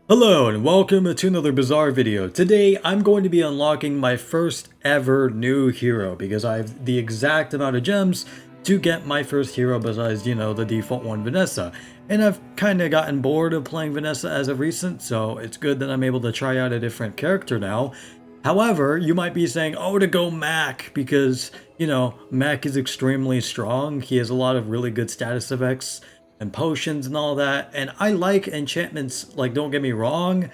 Hello and welcome to another Bazaar video. Today I'm going to be unlocking my first ever new hero because I have the exact amount of gems to get my first hero besides, the default one, Vanessa. And I've kind of gotten bored of playing Vanessa as of recent, so it's good that I'm able to try out a different character now. However, you might be saying, oh, to go Mac, because, Mac is extremely strong. He has a lot of really good status effects and potions and all that. And I like enchantments, like, don't get me wrong,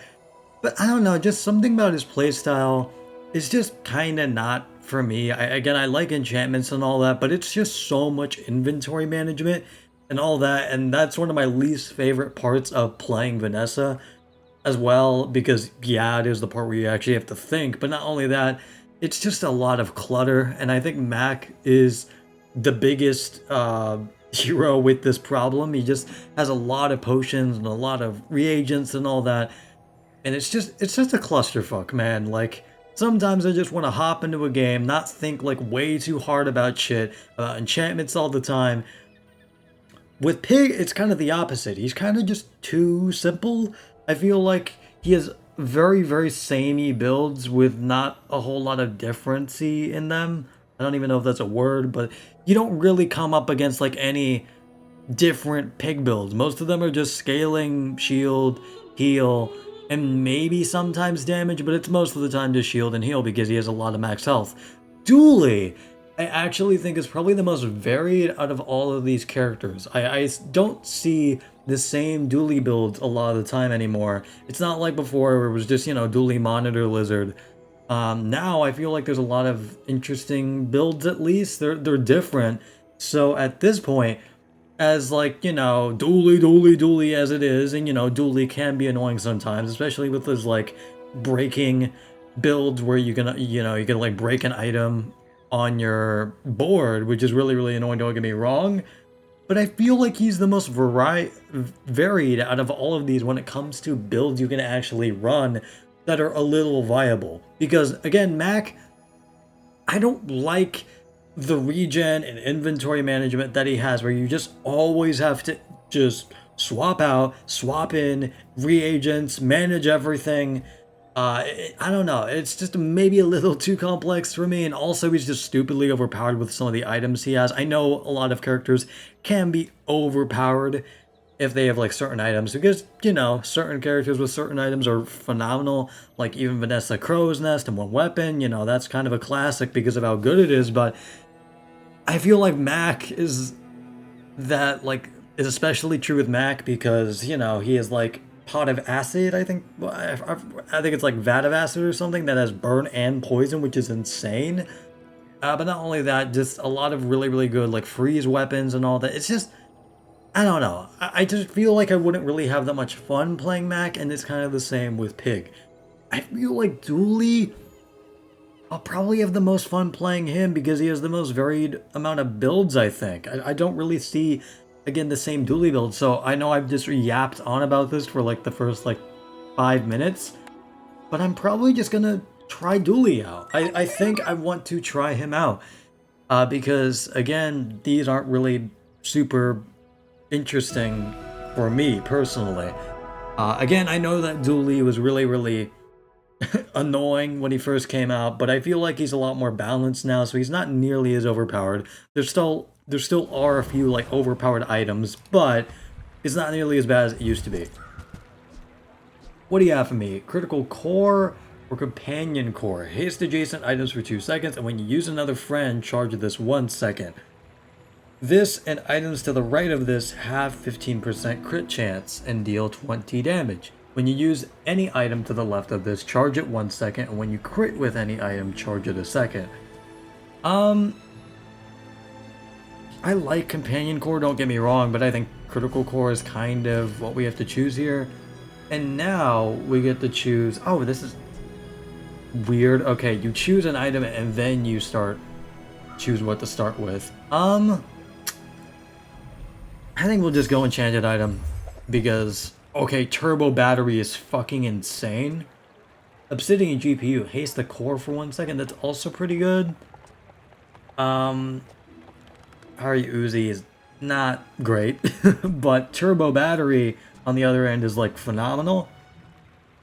but I don't know, just something about his playstyle is just kind of not for me. Again, I like enchantments and all that, but it's just so much inventory management and all that. And that's one of my least favorite parts of playing Vanessa as well, because yeah, it is the part where you actually have to think, but not only that, it's just a lot of clutter, and I think Mac is the biggest hero with this problem. He just has a lot of potions and a lot of reagents and all that, and it's just a clusterfuck, man. Like, sometimes I just want to hop into a game, not think like way too hard about shit, about enchantments all the time. With Pig, it's kind of the opposite. He's kind of just too simple. I feel like he has very, very samey builds with not a whole lot of differency in them. I don't even know if that's a word, but you don't really come up against like any different Pig builds. Most of them are just scaling, shield, heal, and maybe sometimes damage, but it's most of the time just shield and heal because he has a lot of max health. Dooley, I actually think is probably the most varied out of all of these characters. I don't see the same Dooley builds a lot of the time anymore. It's not like before where it was just, Dooley Monitor Lizard. Now I feel like there's a lot of interesting builds, at least. They're different. So at this point, as like, Dooley as it is, and Dooley can be annoying sometimes, especially with those like breaking builds where you can like break an item on your board, which is really, really annoying, don't get me wrong. But I feel like he's the most varied out of all of these when it comes to builds you can actually run that are a little viable. Because, again, Mac, I don't like the regen and inventory management that he has, where you just always have to just swap out, swap in, reagents, manage everything. I don't know. It's just maybe a little too complex for me, and also he's just stupidly overpowered with some of the items he has. I know a lot of characters can be overpowered if they have like certain items, because certain characters with certain items are phenomenal. Like even Vanessa Crow's Nest and One Weapon, that's kind of a classic because of how good it is. But I feel like Mac is especially true with Mac because he is like pot of acid. I think I think it's like vat of acid or something that has burn and poison, which is insane. But not only that, just a lot of really, really good like freeze weapons and all that. It's just, I don't know. I just feel like I wouldn't really have that much fun playing Mac, and it's kind of the same with Pig. I feel like Dooley, I'll probably have the most fun playing him because he has the most varied amount of builds, I think. I don't really see, again, the same Dooley build, so I know I've just yapped on about this for like the first like 5 minutes, but I'm probably just gonna try Dooley out. I think I want to try him out because, again, these aren't really super interesting for me personally. Again, I know that Dooley was really, really annoying when he first came out, but I feel like he's a lot more balanced now, so he's not nearly as overpowered. There still are a few like overpowered items, but it's not nearly as bad as it used to be. What do you have for me? Critical Core or Companion Core? Haste adjacent items for 2 seconds, and when you use another friend, charge this 1 second. This and items to the right of this have 15% crit chance and deal 20 damage. When you use any item to the left of this, charge it 1 second, and when you crit with any item, charge it a second. I like Companion Core, don't get me wrong, but I think Critical Core is kind of what we have to choose here. And now we get to choose, oh, this is weird. Okay, you choose an item and then you choose what to start with. I think we'll just go enchanted item because, okay, turbo battery is fucking insane. Obsidian GPU, haste the core for 1 second, that's also pretty good. Harry Uzi is not great, but turbo battery on the other end is like phenomenal.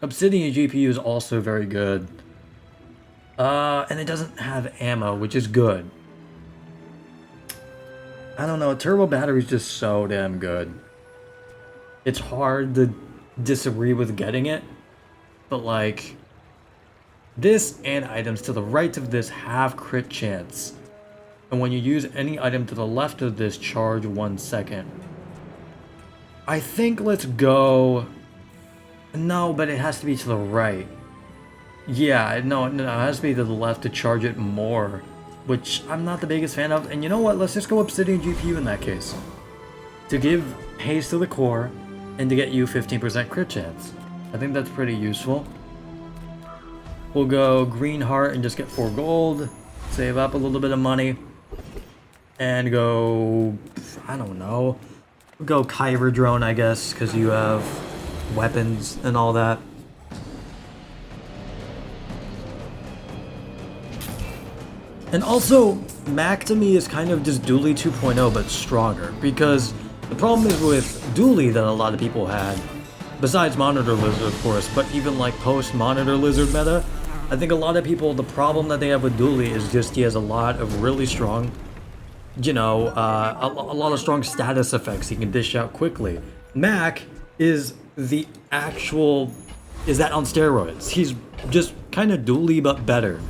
Obsidian GPU is also very good. And it doesn't have ammo, which is good. I don't know, a turbo battery is just so damn good. It's hard to disagree with getting it, but like, this and items to the right of this have crit chance. And when you use any item to the left of this, charge 1 second. I think let's go... No, but it has to be to the right. Yeah, no, it has to be to the left to charge it more, which I'm not the biggest fan of. And you know what? Let's just go Obsidian GPU in that case. To give haste to the core, and to get you 15% crit chance. I think that's pretty useful. We'll go green heart and just get 4 gold. Save up a little bit of money. And go... I don't know. We'll go Kyber drone, I guess, because you have weapons and all that. And also, Mac to me is kind of just Dooley 2.0 but stronger, because the problem is with Dooley that a lot of people had, besides Monitor Lizard of course, but even like post-Monitor Lizard meta, I think a lot of people, the problem that they have with Dooley is just he has a lot of really strong, you know, a lot of strong status effects he can dish out quickly. Mac is the actual, is that on steroids. He's just kind of Dooley but better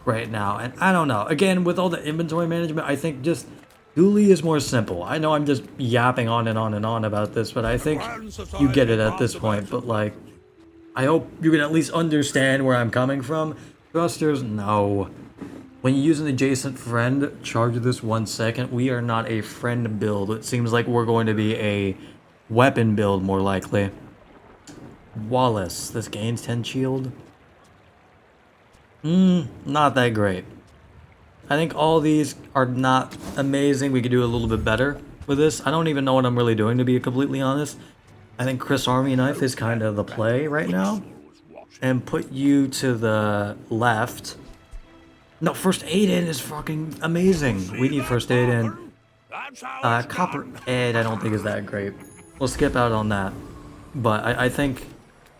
right now, and I don't know. Again, with all the inventory management, I think just Dooley is more simple. I know I'm just yapping on and on and on about this, but I think you get it at this point. But like, I hope you can at least understand where I'm coming from. Thrusters, no. When you use an adjacent friend, charge this 1 second. We are not a friend build. It seems like we're going to be a weapon build more likely. Wallace, this gains 10 shield. Not that great. I think all these are not amazing. We could do a little bit better with this. I don't even know what I'm really doing, to be completely honest. I think Chris Army Knife is kind of the play right now. And put you to the left. No, First Aid In is fucking amazing. We need First Aid In. Copper Ed I don't think is that great. We'll skip out on that. But I think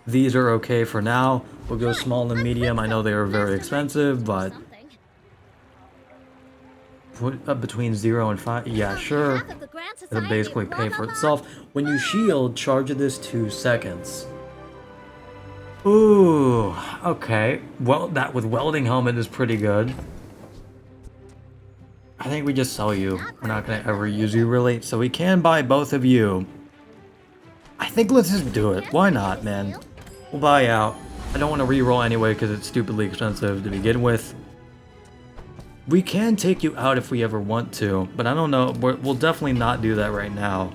these are okay for now. We'll go small and medium. I know they are very expensive, but... Put up between 0 and 5. Yeah, sure. It'll basically pay for itself. When you shield, charge this 2 seconds. Ooh, okay. Well, that with welding helmet is pretty good. I think we just sell you. We're not going to ever use you, really. So we can buy both of you. I think let's just do it. Why not, man? We'll buy out. I don't want to reroll anyway because it's stupidly expensive to begin with. We can take you out if we ever want to, but I don't know. We'll definitely not do that right now.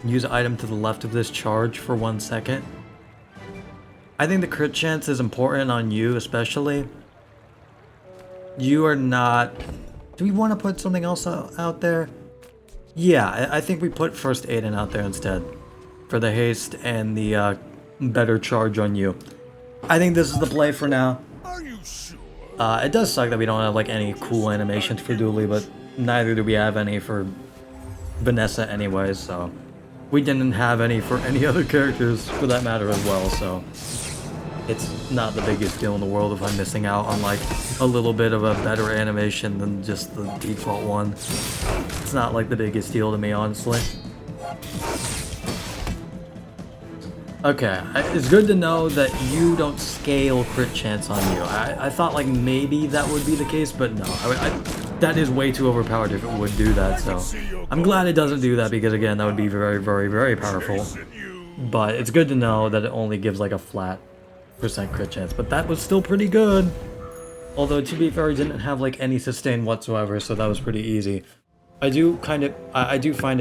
Use item to the left of this, charge for 1 second. I think the crit chance is important on you, especially. You are not... Do we want to put something else out there? Yeah, I think we put First Aid In out there instead. For the haste and the better charge on you. I think this is the play for now. It does suck that we don't have like any cool animations for Dooley, but neither do we have any for Vanessa anyways, so... We didn't have any for any other characters for that matter as well, so... It's not the biggest deal in the world if I'm missing out on like a little bit of a better animation than just the default one. It's not like the biggest deal to me, honestly. Okay, it's good to know that you don't scale crit chance on you. I thought like maybe that would be the case, but no. That is way too overpowered if it would do that, so... I'm glad it doesn't do that because again, that would be very, very, very powerful. But it's good to know that it only gives like a flat % crit chance, but that was still pretty good. Although to be fair, it didn't have like any sustain whatsoever, so that was pretty easy. I do find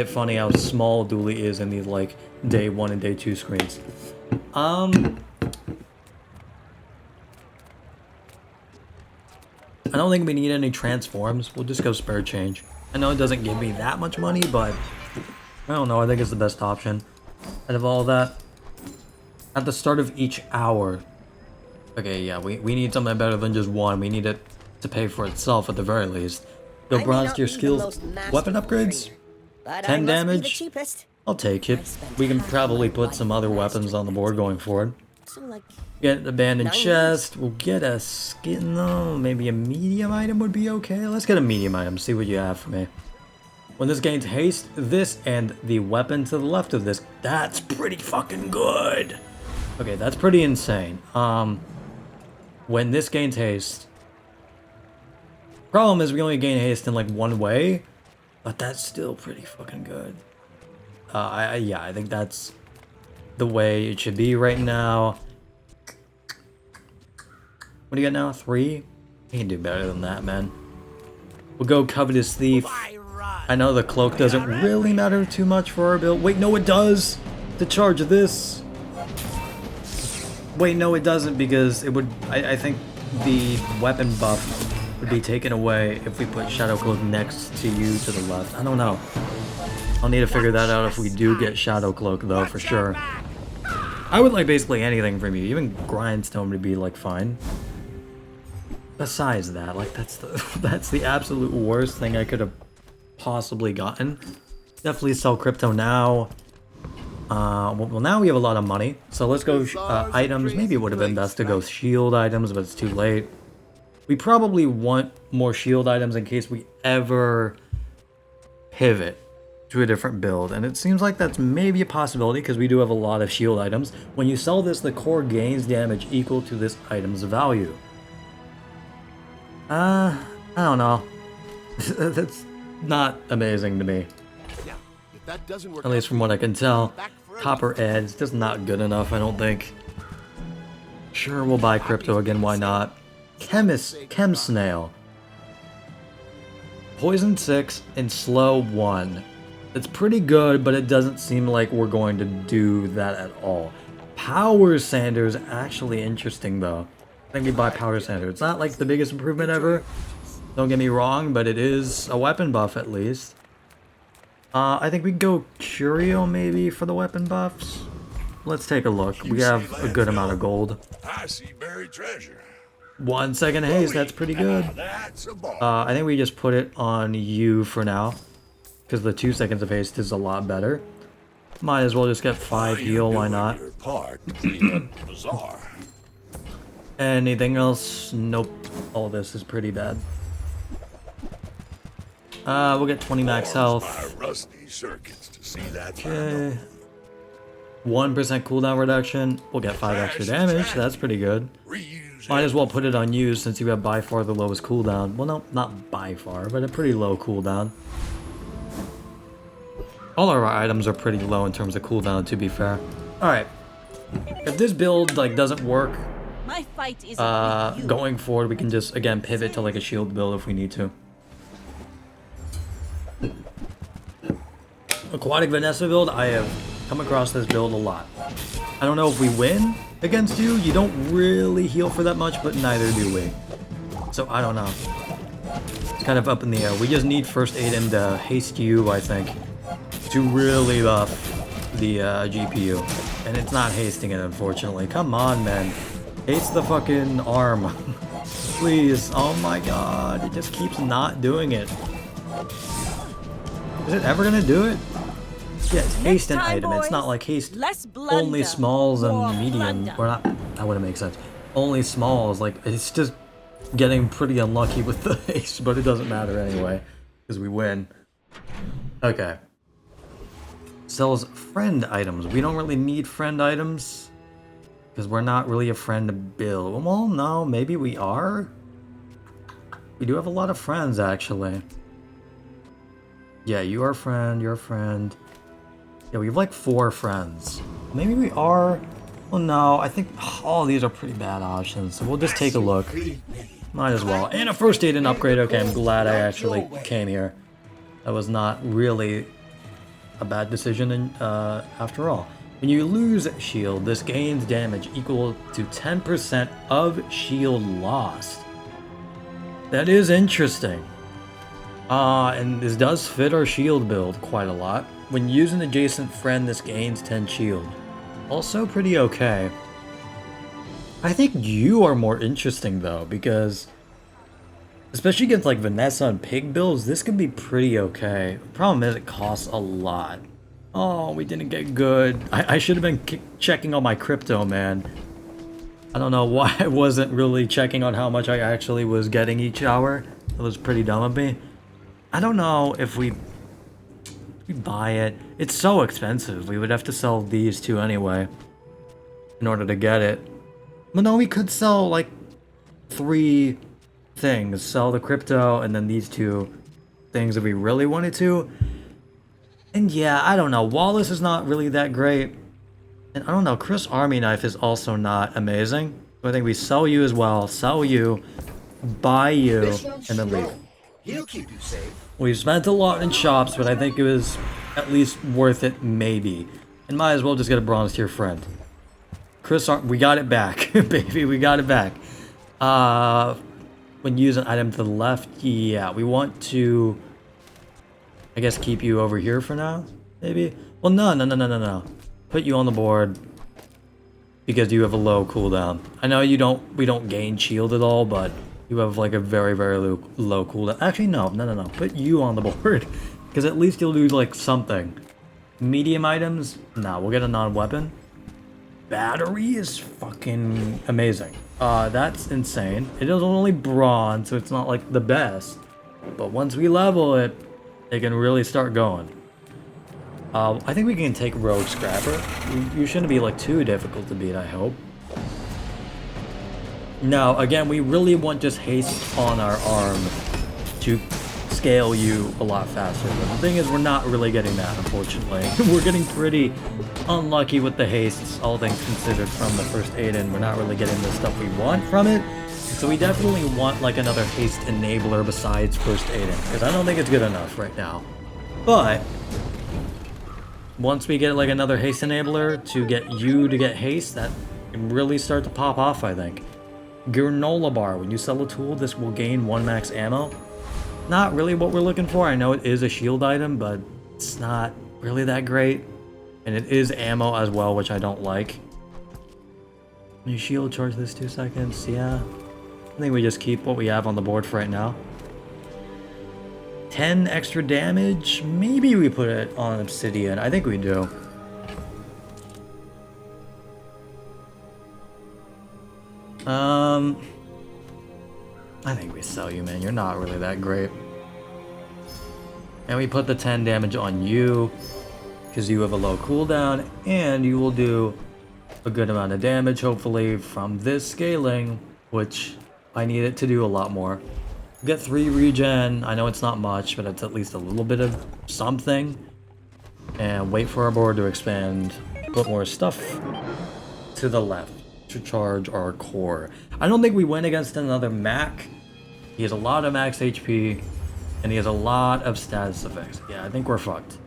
it funny how small Dooley is in these like day 1 and day 2 screens. I don't think we need any transforms. We'll just go spare change. I know it doesn't give me that much money, but I don't know. I think it's the best option out of all that. At the start of each hour. Okay, yeah, we need something better than just one. We need it to pay for itself at the very least. Go bronze to your skills. Weapon upgrades? 10 damage? I'll take it. We can probably put some other weapons on the board going forward. So like Get an abandoned 90s. chest. We'll get a skin though. Maybe a medium item would be okay. Let's get a medium item. See what you have for me. When this gains haste, this and the weapon to the left of this, that's pretty fucking good. Okay, that's pretty insane. When this gains haste, problem is we only gain haste in like one way, but that's still pretty fucking good. Yeah, I think that's the way it should be right now. What do you got now? 3? You can do better than that, man. We'll go Covetous Thief. I know the cloak doesn't really matter too much for our build. Wait, no it does! To charge this. Wait, no it doesn't, because it would... I think the weapon buff would be taken away if we put Shadow Cloak next to you to the left. I don't know. I'll need to figure that out if we do get Shadow Cloak, though, for sure. I would like basically anything from you. Even Grindstone would be, like, fine. Besides that, like, that's the absolute worst thing I could have possibly gotten. Definitely sell crypto now. Well, now we have a lot of money, so let's go items. Maybe it would have been best to go shield items, but it's too late. We probably want more shield items in case we ever pivot to a different build, and it seems like that's maybe a possibility because we do have a lot of shield items. When you sell this, the core gains damage equal to this item's value. I don't know. That's not amazing to me. Now, if that doesn't work, At least from what I can tell. Copper Edge is just not good enough, I don't think. Sure, we'll buy crypto again, why not? Chem Snail. Poison 6 and Slow 1. It's pretty good, but it doesn't seem like we're going to do that at all. Power Sander is actually interesting, though. I think we buy Power Sander. It's not like the biggest improvement ever. Don't get me wrong, but it is a weapon buff at least. I think we go Curio maybe for the weapon buffs. Let's take a look. We have a good amount of gold. I see buried treasure. 1 second haste, that's pretty good. That's a ball. I think we just put it on you for now, because the 2 seconds of haste is a lot better. Might as well just get 5 heal, why not? Your part to clean up the bazaar. Anything else? Nope. All this is pretty bad. We'll get 20 max health. My rusty circuits to see that. Okay. 1% cooldown reduction. We'll get 5 extra damage. That's pretty good. Reuse Might as well put it on you since you have by far the lowest cooldown. Well, no, not by far, but a pretty low cooldown. All of our items are pretty low in terms of cooldown, to be fair. Alright. If this build, like, doesn't work, my fight is with you. going forward, we can just, again, pivot to, like, a shield build if we need to. Aquatic Vanessa build, I have come across this build a lot. I don't know if we win against you. You don't really heal for that much, but neither do we. So I don't know. It's kind of up in the air. We just need first aid him to haste you, I think, to really buff the GPU. And it's not hasting it, unfortunately. Come on, man. Haste the fucking arm. Please. Oh my god. It just keeps not doing it. Is it ever gonna do it? Yeah, it's haste and item. It's not like haste only smalls and medium. Or not. That wouldn't make sense. Only smalls. Like, it's just getting pretty unlucky with the haste, but it doesn't matter anyway. Because we win. Okay. Sells friend items. We don't really need friend items. Because we're not really a friend to build. Well, no, maybe we are. We do have a lot of friends, actually. Yeah, you are a friend, you're a friend. Yeah, we have like 4 friends. Maybe we are. Well, no, I think all these are pretty bad options. So we'll just take a look. Might as well. And a first aid and upgrade. Okay, I'm glad I actually came here. That was not really a bad decision after all. When you lose shield, this gains damage equal to 10% of shield lost. That is interesting. And this does fit our shield build quite a lot. When using adjacent friend, this gains 10 shield. Also pretty okay. I think you are more interesting though, because especially against like Vanessa and Pig builds, this could be pretty okay. The problem is it costs a lot. Oh, we didn't get good. I should have been checking on my crypto, man. I don't know why I wasn't really checking on how much I actually was getting each hour. It was pretty dumb of me. I don't know if we buy it. It's so expensive. We would have to sell these two anyway in order to get it. Well, no, we could sell like 3 things. Sell the crypto and then these 2 things if we really wanted to. And yeah, I don't know. Wallace is not really that great. And I don't know, Chris Army Knife is also not amazing. So I think we sell you as well, sell you, buy you, and then leave. He'll keep you safe. We spent a lot in shops, but I think it was at least worth it, maybe. And might as well just get a bronze tier friend. We got it back, baby, we got it back. When you use an item to the left, yeah, we want to, I guess, keep you over here for now, maybe? Well, no. Put you on the board because you have a low cooldown. I know we don't gain shield at all, but you have like a very, very low cooldown. Actually, no. Put you on the board because at least you'll do like something. Medium items? No, we'll get a non-weapon. Battery is fucking amazing. That's insane. It is only bronze, so it's not like the best. But once we level it, it can really start going. I think we can take Rogue Scrapper. You shouldn't be like too difficult to beat, I hope. Now, again, we really want just haste on our arm to scale you a lot faster. But the thing is, we're not really getting that, unfortunately. We're getting pretty unlucky with the hastes, all things considered, from the first Aiden. We're not really getting the stuff we want from it. So we definitely want like another haste enabler besides first Aiden, because I don't think it's good enough right now. But once we get like another haste enabler to get you to get haste, that can really start to pop off, I think. Granola bar. When you sell a tool, this will gain 1 max ammo. Not really what we're looking for. I know it is a shield item, but it's not really that great. And it is ammo as well, which I don't like. New shield, charge this 2 seconds. Yeah. I think we just keep what we have on the board for right now. 10 extra damage. Maybe we put it on obsidian. I think we do. I think we sell you, man. You're not really that great. And we put the 10 damage on you because you have a low cooldown and you will do a good amount of damage, hopefully, from this scaling, which I need it to do a lot more. Get 3 regen. I know it's not much, but it's at least a little bit of something. And wait for our board to expand. Put more stuff to the left to charge our core. I don't think we win against another Mac. He has a lot of max HP, and he has a lot of status effects. Yeah, I think we're fucked.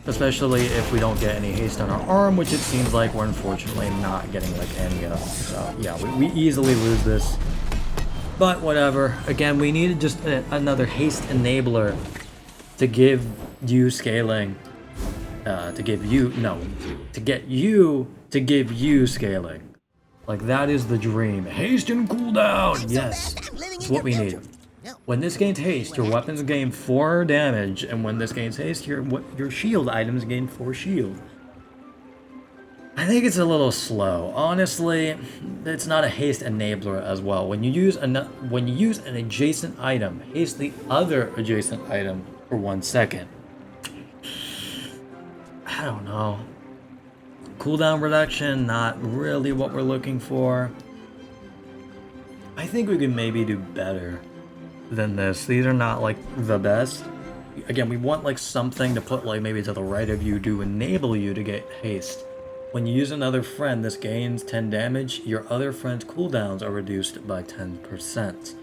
Especially if we don't get any haste on our arm, which it seems like we're unfortunately not getting like any of. So yeah, we easily lose this. But whatever. Again, we needed just another haste enabler to give you scaling. To get you to give you scaling. Like, that is the dream. Haste and cooldown! Yes, it's what we need. When this gains haste, your weapons gain 4 damage, and when this gains haste, your shield items gain 4 shield. I think it's a little slow. Honestly, it's not a haste enabler as well. When you use an adjacent item, haste the other adjacent item for 1 second. I don't know. Cooldown reduction, not really what we're looking for. I think we could maybe do better than this. These are not like the best. Again, we want like something to put like maybe to the right of you to enable you to get haste. When you use another friend, this gains 10 damage. Your other friend's cooldowns are reduced by 10%.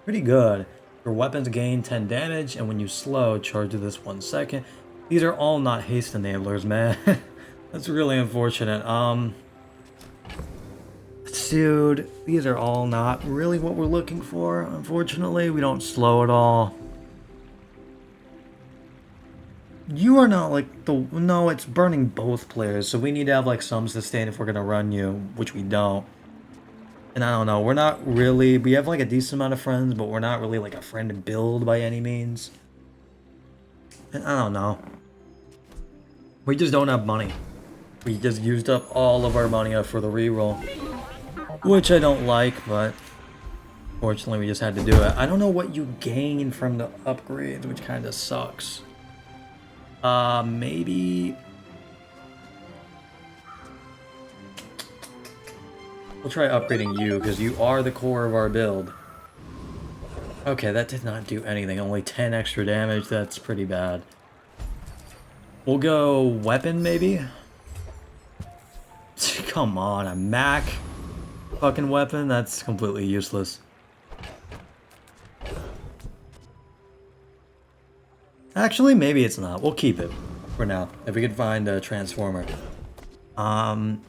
Pretty good. Your weapons gain 10 damage, and when you slow, charge this 1 second. These are all not haste enablers, man. That's really unfortunate. Dude, these are all not really what we're looking for. Unfortunately, we don't slow at all. You are not like the... No, it's burning both players, so we need to have like some sustain if we're gonna run you, which we don't. And I don't know, we're not really... We have like a decent amount of friends, but we're not really like a friend build by any means. And I don't know. We just don't have money. We just used up all of our money for the reroll. Which I don't like, but fortunately we just had to do it. I don't know what you gain from the upgrades, which kind of sucks. Maybe... We'll try upgrading you, because you are the core of our build. Okay, that did not do anything. Only 10 extra damage. That's pretty bad. We'll go weapon, maybe? Come on, a Mac fucking weapon? That's completely useless. Actually, maybe it's not. We'll keep it for now. If we could find a transformer. When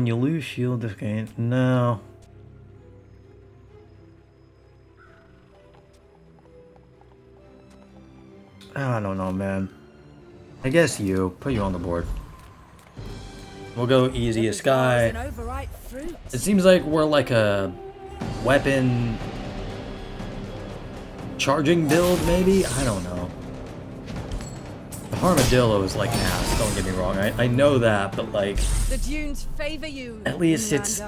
you lose shield this game, no. I don't know, man. I guess you. Put you on the board. We'll go easiest guy. It seems like we're like a weapon charging build, maybe? I don't know. The Armadillo is like ass, don't get me wrong. I know that, but like... The dunes favor you, at least it's...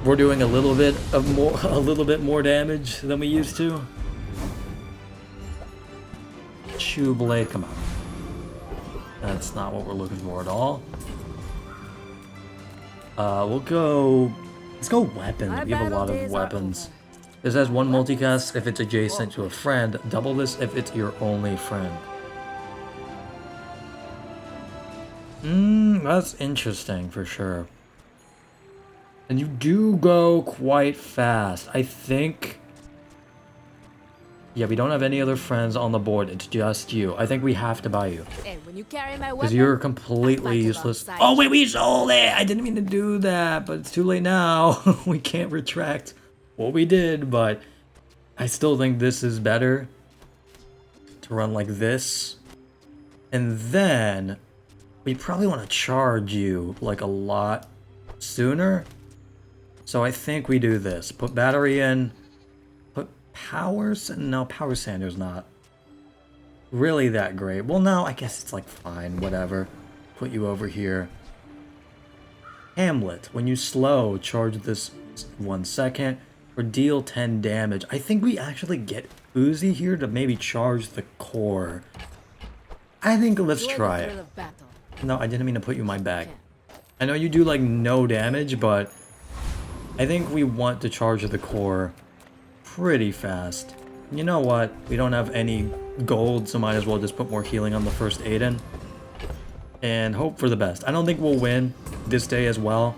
We're doing a little bit more damage than we used to. Shoe blade, come on. That's not what we're looking for at all. We'll go... Let's go weapon. We have a lot of weapons. This has one multicast if it's adjacent to a friend. Double this if it's your only friend. That's interesting for sure. And you do go quite fast. I think... Yeah, we don't have any other friends on the board. It's just you. I think we have to buy you. Because you're completely useless. Oh, wait, we sold it! I didn't mean to do that, but it's too late now. We can't retract what we did, but I still think this is better to run like this. And then we probably want to charge you like a lot sooner. So I think we do this. Put battery in. No, Power Sander's not really that great. Well, no, I guess it's like fine, whatever. Put you over here. Hamlet, when you slow, charge this 1 second or deal 10 damage. I think we actually get Uzi here to maybe charge the core. I think let's try it. No, I didn't mean to put you in my bag. I know you do like no damage, but I think we want to charge the core pretty fast. You know what? We don't have any gold, so might as well just put more healing on the first Aiden. And hope for the best. I don't think we'll win this day as well.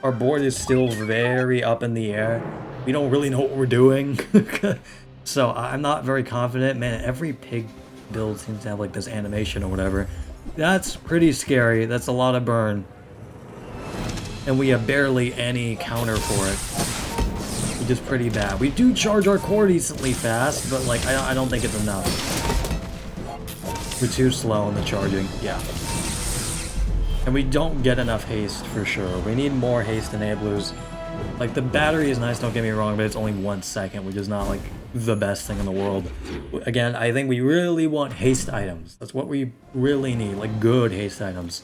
Our board is still very up in the air. We don't really know what we're doing. So I'm not very confident. Man, every pig build seems to have like this animation or whatever. That's pretty scary. That's a lot of burn. And we have barely any counter for it. Which is pretty bad. We do charge our core decently fast, but like I don't think it's enough. We're too slow in the charging. Yeah. And we don't get enough haste for sure. We need more haste enablers. Like the battery is nice, don't get me wrong, but it's only 1 second, which is not like the best thing in the world. Again, I think we really want haste items. That's what we really need, like good haste items.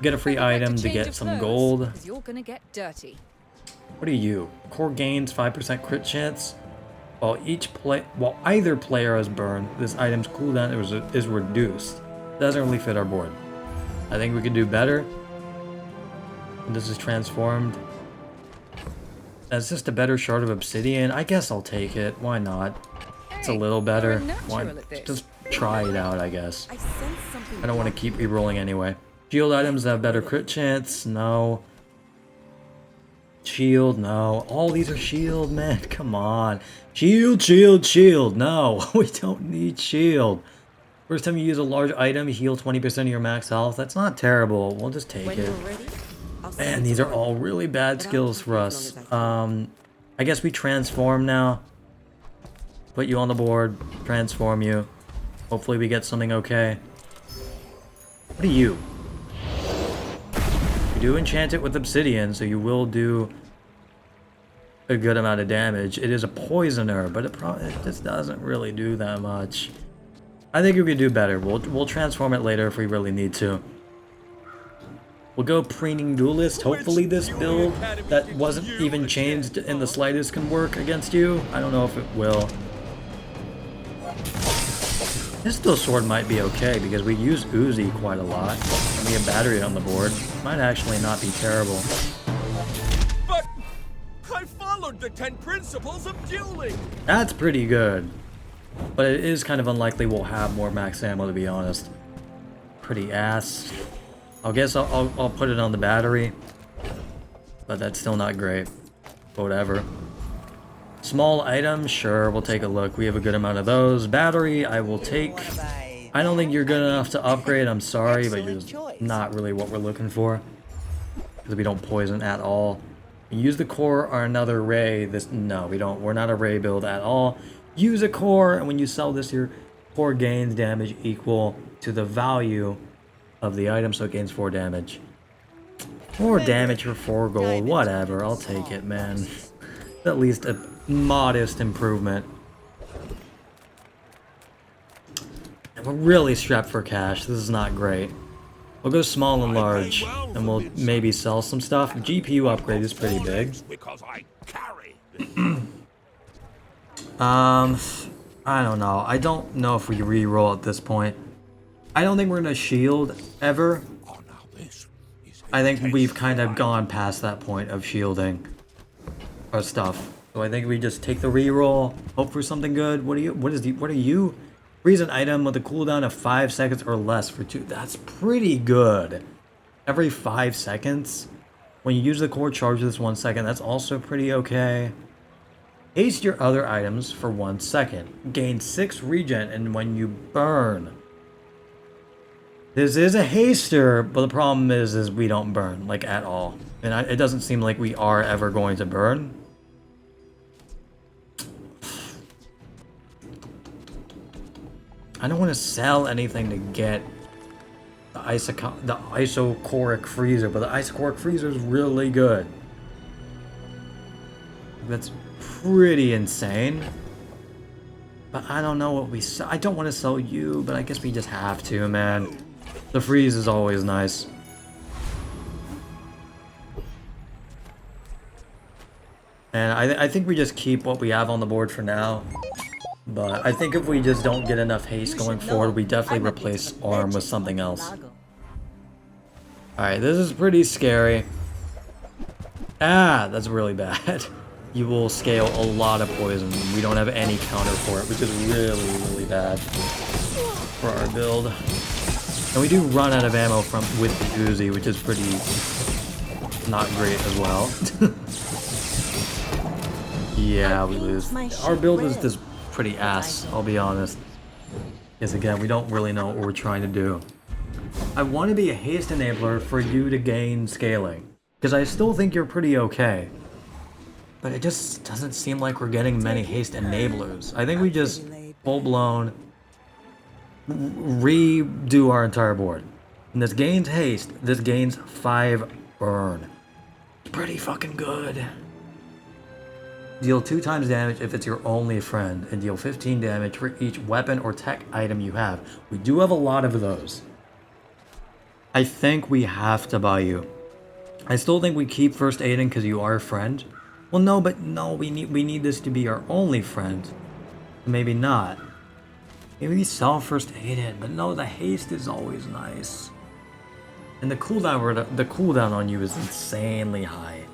Get a free item to get some gold. You're gonna get dirty. What are you? Core gains 5% crit chance. While either player has burned, this item's cooldown is reduced. Doesn't really fit our board. I think we could do better. And this is transformed. That's just a better shard of obsidian. I guess I'll take it. Why not? It's a little better. Why? Just try it out, I guess. I don't want to keep rerolling anyway. Shield items that have better crit chance. No. Shield, no. All these are shield, man. Come on. Shield, shield, shield. No, we don't need shield. First time you use a large item, you heal 20% of your max health. That's not terrible. We'll just take it. Man, these are all really bad skills for us. I guess we transform now. Put you on the board. Transform you. Hopefully we get something okay. What are you? You do enchant it with obsidian, so you will do a good amount of damage. It is a poisoner, but it just doesn't really do that much. I think we could do better. We'll transform it later if we really need to. We'll go preening duelist. Hopefully this build that wasn't even changed in the slightest can work against you. I don't know if it will. Pistol sword might be okay because we use Uzi quite a lot. And we have battery on the board. Might actually not be terrible. But I followed the 10 principles of dueling. That's pretty good. But it is kind of unlikely we'll have more max ammo, to be honest. Pretty ass. I guess I'll put it on the battery. But that's still not great. But whatever. Small items, sure, we'll take a look. We have a good amount of those. Battery, I will take. I don't think you're good enough to upgrade. I'm sorry, but you're just not really what we're looking for. Because we don't poison at all. Use the core or another ray. No, we don't. We're not a ray build at all. Use a core, and when you sell this, your core gains damage equal to the value of the item, so it gains 4 damage. 4 damage for 4 gold, whatever. I'll take it, man. At least a modest improvement. And we're really strapped for cash. This is not great. We'll go small and large, and we'll maybe sell some stuff. GPU upgrade is pretty big. Because I carry. I don't know. I don't know if we re-roll at this point. I don't think we're gonna shield ever. Oh, now this is I think we've kind of gone past that point of shielding our stuff. So I think we just take the re-roll, hope for something good. What are you? Freeze an item with a cooldown of 5 seconds or less for 2. That's pretty good. Every 5 seconds. When you use the core, charge this 1 second. That's also pretty okay. Haste your other items for 1 second. Gain 6 regen, and when you burn. This is a haster, but the problem is we don't burn, like, at all. And it doesn't seem like we are ever going to burn. I don't want to sell anything to get the isocoric freezer, but the isocoric freezer is really good. That's pretty insane. But I don't know what we sell. I don't want to sell you, but I guess we just have to, man. The freeze is always nice. And I think we just keep what we have on the board for now. But I think if we just don't get enough haste going forward, we definitely replace arm with something else. Alright, this is pretty scary. Ah, that's really bad. You will scale a lot of poison. We don't have any counter for it, which is really, really bad for our build. And we do run out of ammo with the Uzi, which is pretty not great as well. Yeah, we lose. Our build is just pretty ass, I'll be honest. Because again, we don't really know what we're trying to do. I want to be a haste enabler for you to gain scaling. Because I still think you're pretty okay. But it just doesn't seem like we're getting many haste enablers. I think we just full-blown redo our entire board. And this gains haste, this gains 5 burn. It's pretty fucking good. Deal 2 times damage if it's your only friend, and deal 15 damage for each weapon or tech item you have. We do have a lot of those. I think we have to buy you. I still think we keep first aiding because you are a friend. Well, no, but no, we need this to be our only friend. Maybe not. Maybe we sell first aided, but no, the haste is always nice. And the cooldown on you is insanely high.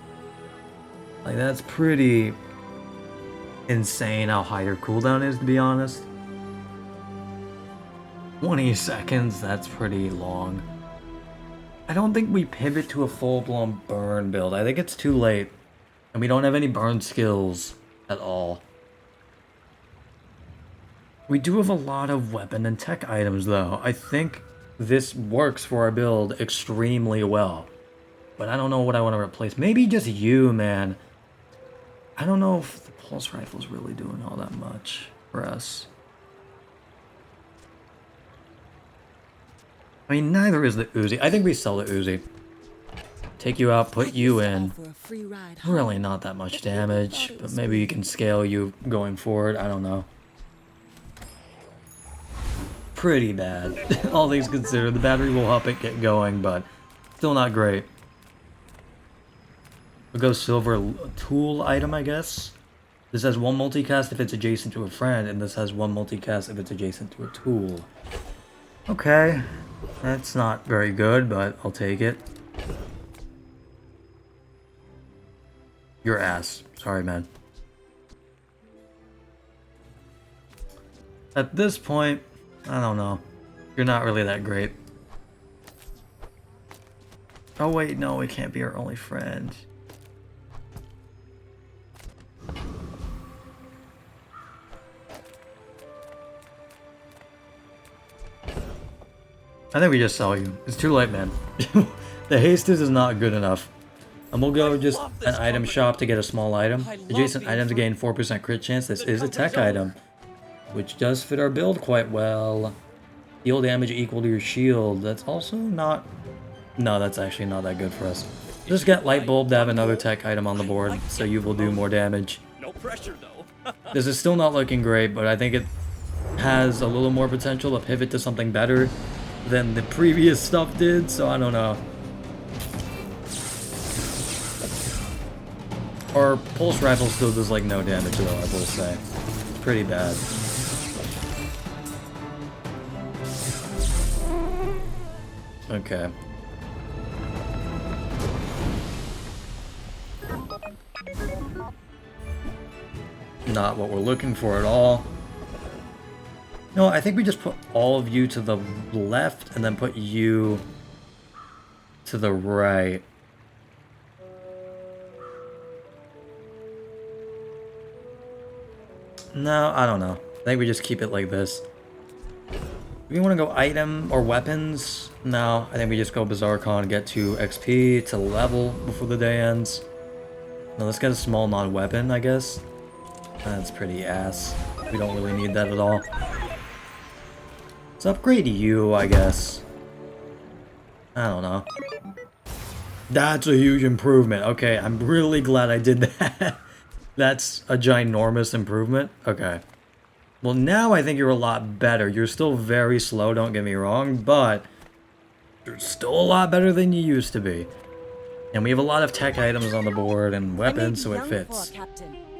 Like, that's pretty insane how high your cooldown is, to be honest. 20 seconds, that's pretty long. I don't think we pivot to a full-blown burn build. I think it's too late. And we don't have any burn skills at all. We do have a lot of weapon and tech items, though. I think this works for our build extremely well. But I don't know what I want to replace. Maybe just you, man. I don't know if the pulse rifle's really doing all that much for us. I mean, neither is the Uzi. I think we sell the Uzi. Take you out, put you in. Really not that much damage, but maybe you can scale you going forward. I don't know. pretty bad. All things considered, the battery will help it get going, but still not great. We'll go silver tool item, I guess. This has one multicast if it's adjacent to a friend, and this has one multicast if it's adjacent to a tool. Okay, that's not very good, but I'll take it. Your ass. Sorry, man. At this point, I don't know. You're not really that great. Oh wait, no, it can't be our only friend. I think we just sell you. It's too late, man. The hasted is not good enough. And we'll go just an item shop to get a small item. Adjacent items gain 4% crit chance. This is a tech item, which does fit our build quite well. Deal damage equal to your shield. That's also not... No, that's actually not that good for us. Just get light bulb to have another tech item on the board, so you will do more damage. No pressure, though. This is still not looking great, but I think it has a little more potential to pivot to something better than the previous stuff did, so I don't know. Our pulse rifle still does like no damage though, I will say. It's pretty bad. Okay. Not what we're looking for at all. No, I think we just put all of you to the left and then put you to the right. No, I don't know. I think we just keep it like this. Do we want to go item or weapons? No, I think we just go Bazaar Con, get to XP to level before the day ends. No, let's get a small non-weapon, I guess. That's pretty ass. We don't really need that at all. Let's upgrade you, I guess. I don't know. That's a huge improvement. Okay, I'm really glad I did that. That's a ginormous improvement. Okay. Well, now I think you're a lot better. You're still very slow, don't get me wrong, but you're still a lot better than you used to be. And we have a lot of tech items on the board and weapons, so it fits.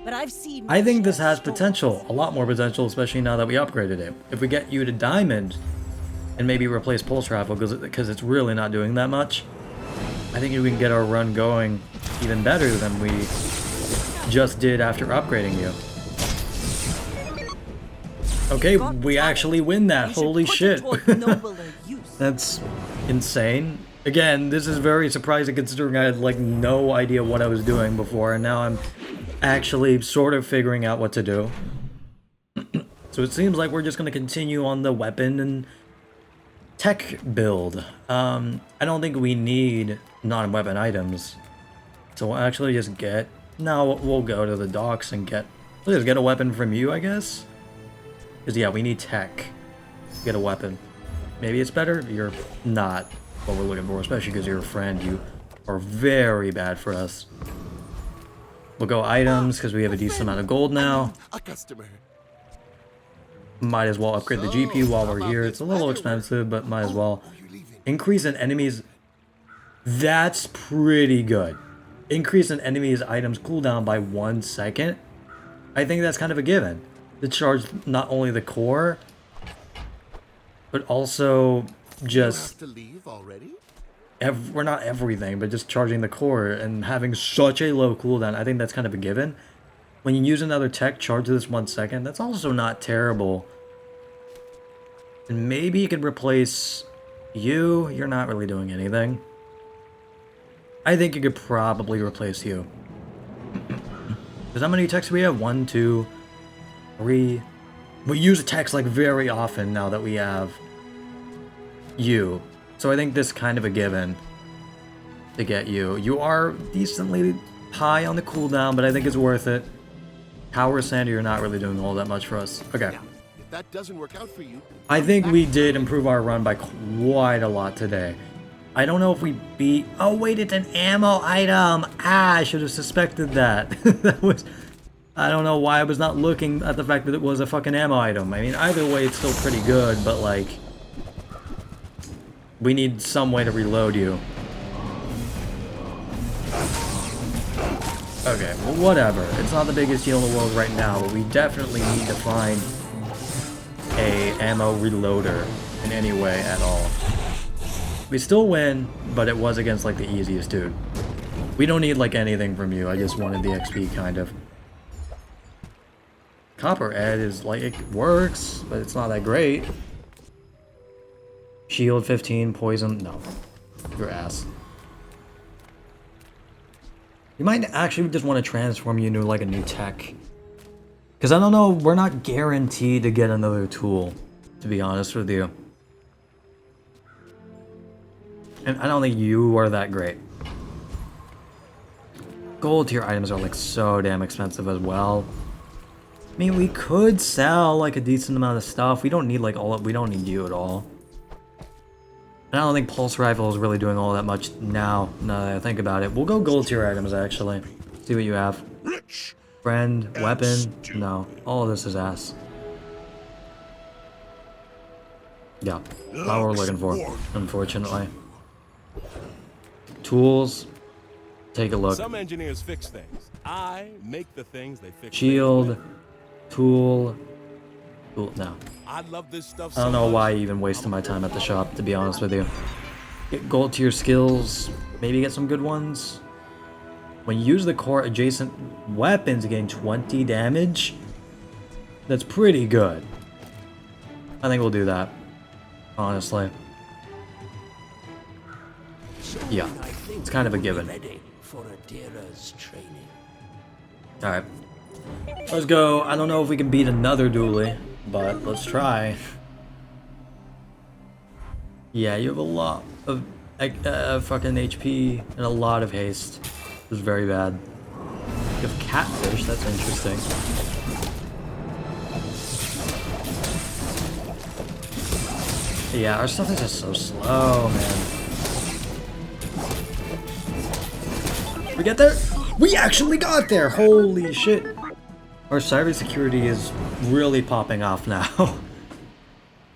But I've seen I think this has potential, a lot more potential, especially now that we upgraded it. If we get you to diamond and maybe replace pulse rifle because it's really not doing that much, I think we can get our run going even better than we just did after upgrading you. Okay, we actually win that. Holy shit. That's insane. Again, this is very surprising considering I had like no idea what I was doing before, and now I'm actually sort of figuring out what to do. So it seems like we're just going to continue on the weapon and tech build. I don't think we need non-weapon items. So we'll actually just get... No, we'll go to the docks and get... We'll just get a weapon from you, I guess? Because, yeah, we need tech. Get a weapon. Maybe it's better? You're not what we're looking for, especially because you're a friend. You are very bad for us. We'll go items, because we have a decent amount of gold now. A customer. Might as well upgrade the GP while we're here. It's a little expensive, but might as well. Increase in enemies. That's pretty good. Increase in enemies' items cooldown by 1 second. I think that's kind of a given. To charge not only the core, but also just... To leave already? We're not everything, but just charging the core and having such a low cooldown. I think that's kind of a given. When you use another tech, charge this 1 second. That's also not terrible. And maybe you could replace you. You're not really doing anything. I think you could probably replace you. Because how many techs do we have? 1, 2, 3. We use techs like very often now that we have you. So I think this is kind of a given to get you. You are decently high on the cooldown, but I think it's worth it. Power Sandy, you're not really doing all that much for us. Okay. Now, if that doesn't work out for you, I think we did improve our run by quite a lot today. I don't know if we beat... Oh, wait, it's an ammo item. Ah, I should have suspected that. I don't know why I was not looking at the fact that it was a fucking ammo item. I mean, either way, it's still pretty good, but like... we need some way to reload you. Okay, well, whatever. It's not the biggest deal in the world right now, but we definitely need to find a ammo reloader in any way at all. We still win, but it was against, like, the easiest dude. We don't need, like, anything from you. I just wanted the XP, kind of. Copper Ed is, like, it works, but it's not that great. Shield 15, poison, no. Your ass. You might actually just want to transform you into, like, a new tech. Because I don't know, we're not guaranteed to get another tool, to be honest with you. And I don't think you are that great. Gold tier items are like so damn expensive as well. I mean, we could sell like a decent amount of stuff. We don't need like we don't need you at all. And I don't think pulse rifle is really doing all that much now that I think about it. We'll go gold tier items actually. See what you have. Friend, weapon, no. All of this is ass. Yeah, not what we're looking for, unfortunately. Tools. Take a look. Some engineers fix things. I make the things they fix. Shield. Tool. No. I love this stuff. I don't know why I even wasted my time at the shop, to be honest with you. Get gold tier skills. Maybe get some good ones. When you use the core adjacent weapons, you gain 20 damage. That's pretty good. I think we'll do that. Honestly. Yeah. It's kind of a given. Alright. Let's go. I don't know if we can beat another Dooley, but let's try. Yeah, you have a lot of fucking HP and a lot of haste. This is very bad. You have catfish, that's interesting. Yeah, our stuff is just so slow, man. We get there? We actually got there! Holy shit. Our cybersecurity is really popping off now.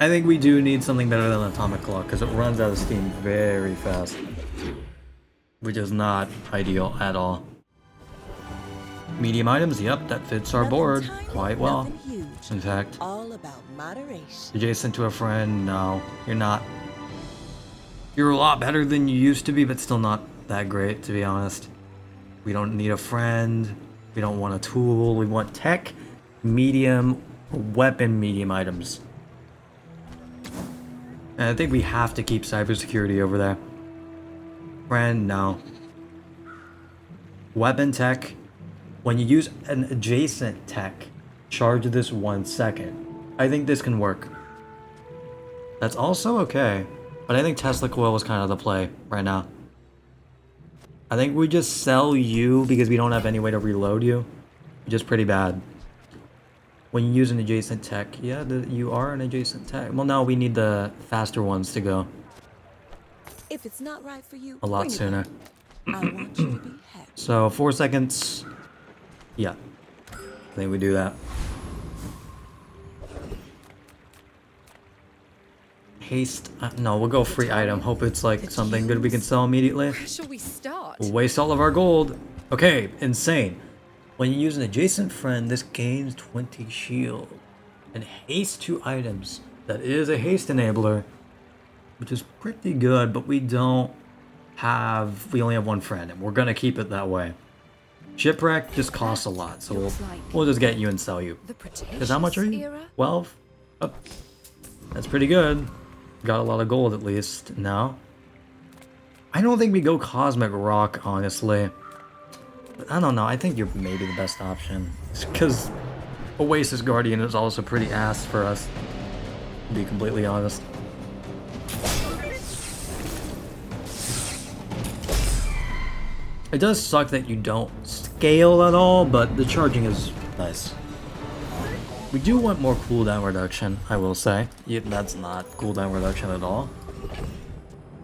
I think we do need something better than Atomic Clock, because it runs out of steam very fast. Which is not ideal at all. Medium items, yep, that fits our board quite well. In fact. All about moderation. Adjacent to a friend, no, you're not. You're a lot better than you used to be, but still not that great, to be honest. We don't need a friend. We don't want a tool. We want tech, medium, weapon, medium items. And I think we have to keep cybersecurity over there. Friend, no. Weapon tech. When you use an adjacent tech, charge this 1 second. I think this can work. That's also okay. But I think Tesla coil is kind of the play right now. I think we just sell you because we don't have any way to reload you. Which is pretty bad. When you use an adjacent tech, yeah, you are an adjacent tech. Well, no, we need the faster ones to go. If it's not right for you, A lot sooner. I want you to be happy. So 4 seconds. Yeah, I think we do that. Haste. No, we'll go free item. Hope it's like something good we can sell immediately. Where shall we start? We'll waste all of our gold. Okay, insane. When you use an adjacent friend, this gains 20 shield. And haste 2 items. That is a haste enabler. Which is pretty good, but we only have 1 friend. And we're gonna keep it that way. Shipwreck just costs a lot, so we'll just get you and sell you. Because how much are you? 12? Oh, that's pretty good. Got a lot of gold at least. No. I don't think we go Cosmic Rock, honestly. But I don't know. I think you're maybe the best option. Because Oasis Guardian is also pretty ass for us. To be completely honest. It does suck that you don't scale at all, but the charging is nice. We do want more cooldown reduction, I will say. Yeah, that's not cooldown reduction at all.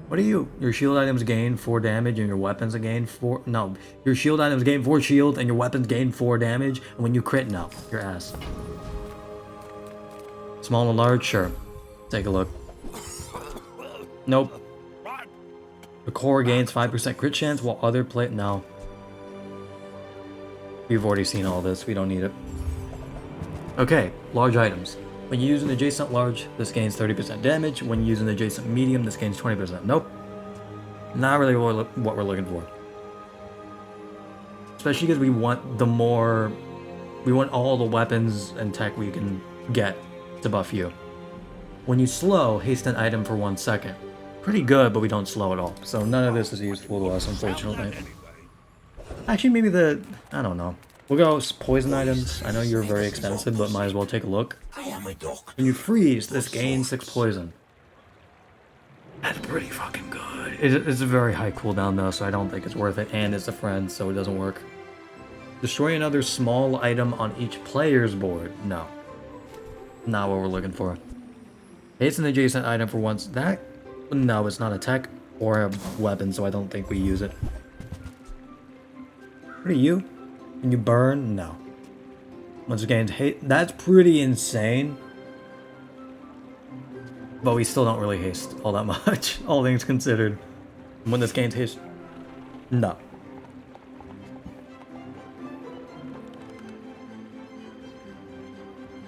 What are you? Your shield items gain 4 damage and your weapons gain 4... No. Your shield items gain 4 shield and your weapons gain 4 damage. And when you crit, no. Your ass. Small and large? Sure. Take a look. Nope. The core gains 5% crit chance while other play... No. We've already seen all this. We don't need it. Okay. Large items. When you use an adjacent large, this gains 30% damage. When you use an adjacent medium, this gains 20%. Nope. Not really what we're looking for. Especially because we want the more... We want all the weapons and tech we can get to buff you. When you slow, haste an item for 1 second. Pretty good, but we don't slow at all. So none of this is useful to us, unfortunately. Actually, maybe the... I don't know. We'll go poison items. I know you're very expensive, but might as well take a look. When you freeze, this gains 6 poison. That's pretty fucking good. It's a very high cooldown though, so I don't think it's worth it. And it's a friend, so it doesn't work. Destroy another small item on each player's board. No. Not what we're looking for. Haste an adjacent item for once. That... No, it's not a tech or a weapon, so I don't think we use it. What are you? Can you burn? No. Once again, that's pretty insane. But we still don't really haste all that much, all things considered. When this gains haste... No.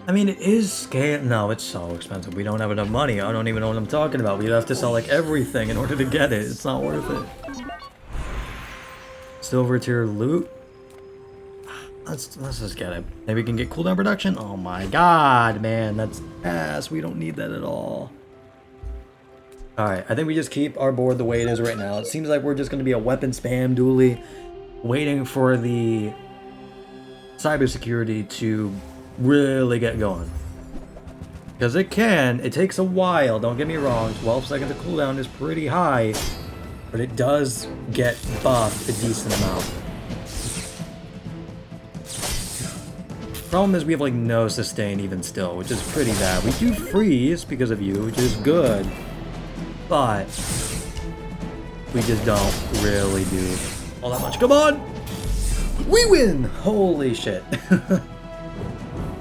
I mean, it is scale... No, it's so expensive. We don't have enough money. I don't even know what I'm talking about. We'd have to sell, like, everything in order to get it. It's not worth it. Silver tier loot? Let's just get it. Maybe we can get cooldown reduction? Oh my god, man. That's ass. We don't need that at all. Alright, I think we just keep our board the way it is right now. It seems like we're just going to be a weapon spam Dooley, waiting for the cybersecurity to really get going. Because it takes a while, don't get me wrong. 12 seconds of cooldown is pretty high, but it does get buffed a decent amount. Problem is we have like no sustain even still, which is pretty bad. We do freeze because of you, which is good, but we just don't really do all that much. Come on! We win! Holy shit.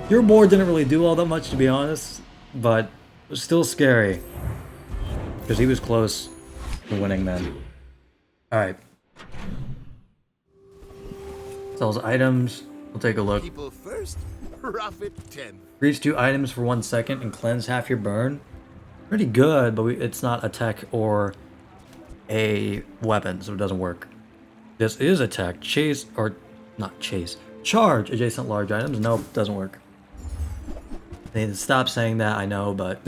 Your board didn't really do all that much, to be honest, but it was still scary. Because he was close to winning then. Alright. Sells items. We'll take a look. People first, profit 10. Reach 2 items for 1 second and cleanse half your burn. Pretty good, but it's not a tech or a weapon, so it doesn't work. This is a tech. Chase, or not chase. Charge adjacent large items. Nope, doesn't work. They need to stop saying that, I know, but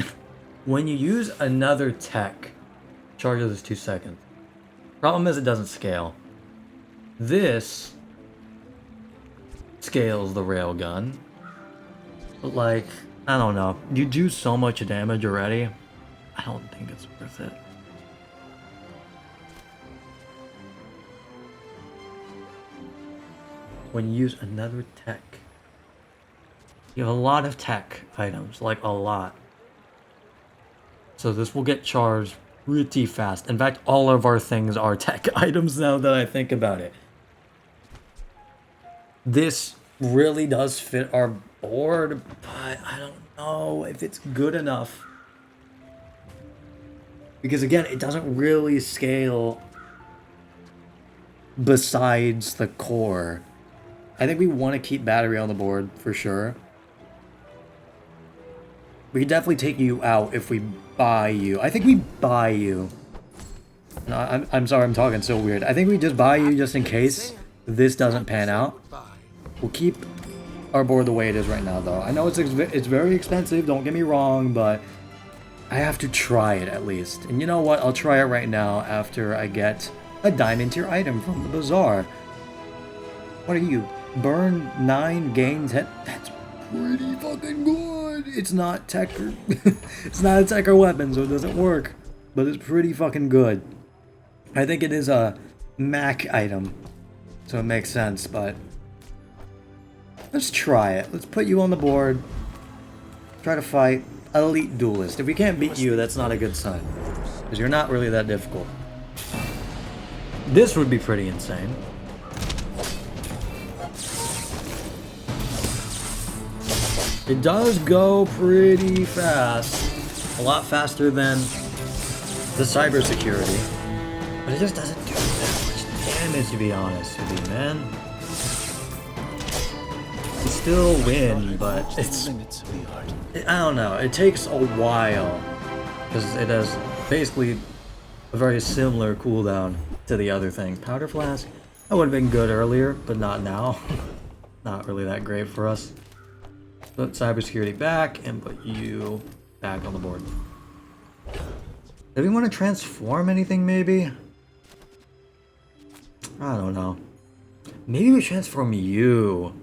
when you use another tech, charges is 2 seconds. Problem is it doesn't scale. This scales the railgun. But like, I don't know. You do so much damage already. I don't think it's worth it. When you use another tech, you have a lot of tech items, like a lot. So this will get charged pretty fast. In fact, all of our things are tech items now that I think about it. This really does fit our board, but I don't know if it's good enough. Because again, it doesn't really scale besides the core. I think we want to keep battery on the board for sure. We could definitely take you out if we buy you. I think we buy you. No, I'm sorry, I'm talking so weird. I think we just buy you just in case this doesn't pan out. We'll keep our board the way it is right now, though. I know it's very expensive, don't get me wrong, but I have to try it at least. And you know what? I'll try it right now after I get a diamond tier item from the Bazaar. What are you? Burn 9, gain 10. That's pretty fucking good. It's not tech or it's not a tech or weapon, so it doesn't work. But it's pretty fucking good. I think it is a Mac item, so it makes sense, but let's try it. Let's put you on the board. Try to fight Elite Duelist. If we can't beat you, that's not a good sign. Because you're not really that difficult. This would be pretty insane. It does go pretty fast. A lot faster than the cybersecurity. But it just doesn't do that much damage, to be honest with you, man. You still win, but it's... I don't know. It takes a while. Because it has basically a very similar cooldown to the other thing. Powder Flask, that would have been good earlier, but not now. Not really that great for us. Put cybersecurity back and put you back on the board. Do we want to transform anything, maybe? I don't know. Maybe we transform you.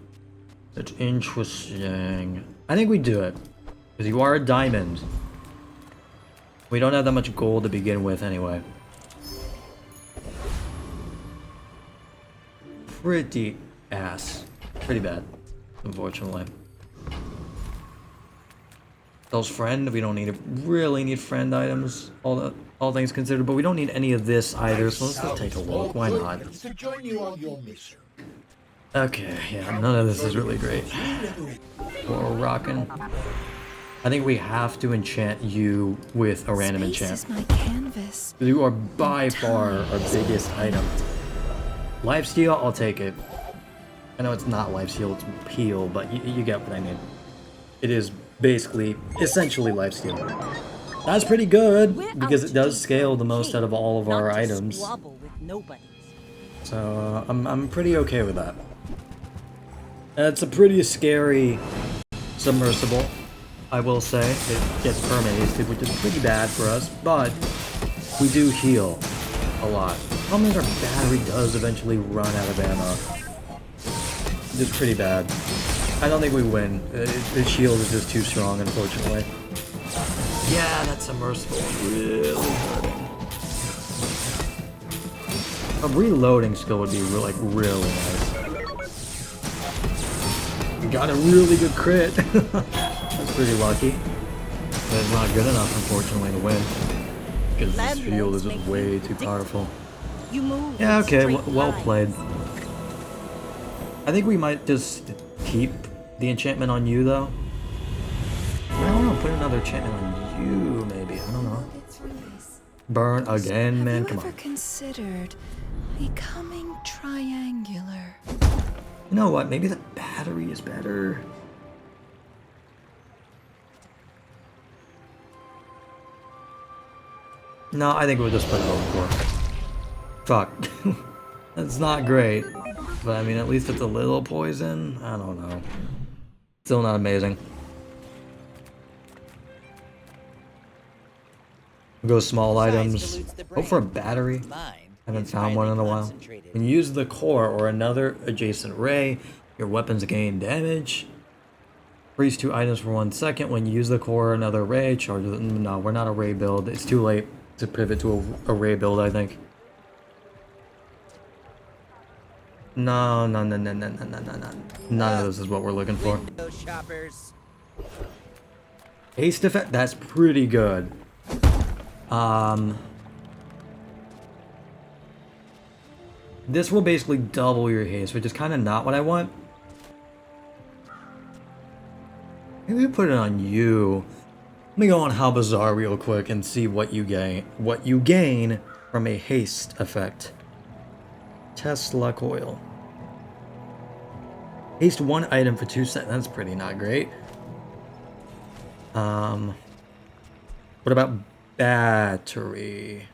That's interesting. I think we do it. Because you are a diamond. We don't have that much gold to begin with anyway. Pretty ass. Pretty bad, unfortunately. Those friend, we don't really need friend items, all things considered, but we don't need any of this either, so let's just take a look. Why not? Okay, yeah, none of this is really great. We're rocking. I think we have to enchant you with a random enchant. My canvas. You are by far our biggest item. Lifesteal, I'll take it. I know it's not lifesteal, it's peel, but you get what I mean. It is basically, essentially lifesteal. That's pretty good, because it does scale the most out of all of our items. So, I'm pretty okay with that. It's a pretty scary submersible, I will say. It gets permanent, which is pretty bad for us, but we do heal a lot. The problem is our battery does eventually run out of ammo. It's pretty bad. I don't think we win. The shield is just too strong, unfortunately. Yeah, that submersible is really hurting. A reloading skill would be really nice. We got a really good crit. That's pretty lucky. But it's not good enough, unfortunately, to win. Because this shield is just way too powerful. Yeah, okay, well played. I think we might just keep the enchantment on you, though. I don't know, put another enchantment on you, maybe. I don't know. Burn again, man, come on. Have you ever considered becoming triangular? You know what, maybe the battery is better. No, I think we'll just put it over. Fuck. That's not great. But I mean, at least it's a little poison. I don't know. Still not amazing. Go small items. Hope for a battery. Haven't found one in a while. When you use the core or another adjacent ray, your weapons gain damage. Freeze 2 items for 1 second. When you use the core or another ray, charges it. No, we're not a ray build. It's too late to pivot to a ray build, I think. No. None of this is what we're looking for. Haste effect, that's pretty good. This will basically double your haste, which is kind of not what I want. Maybe we put it on you. Let me go on How Bazaar real quick and see what you gain from a haste effect. Tesla coil. Haste 1 item for 2 seconds. That's pretty not great. What about battery?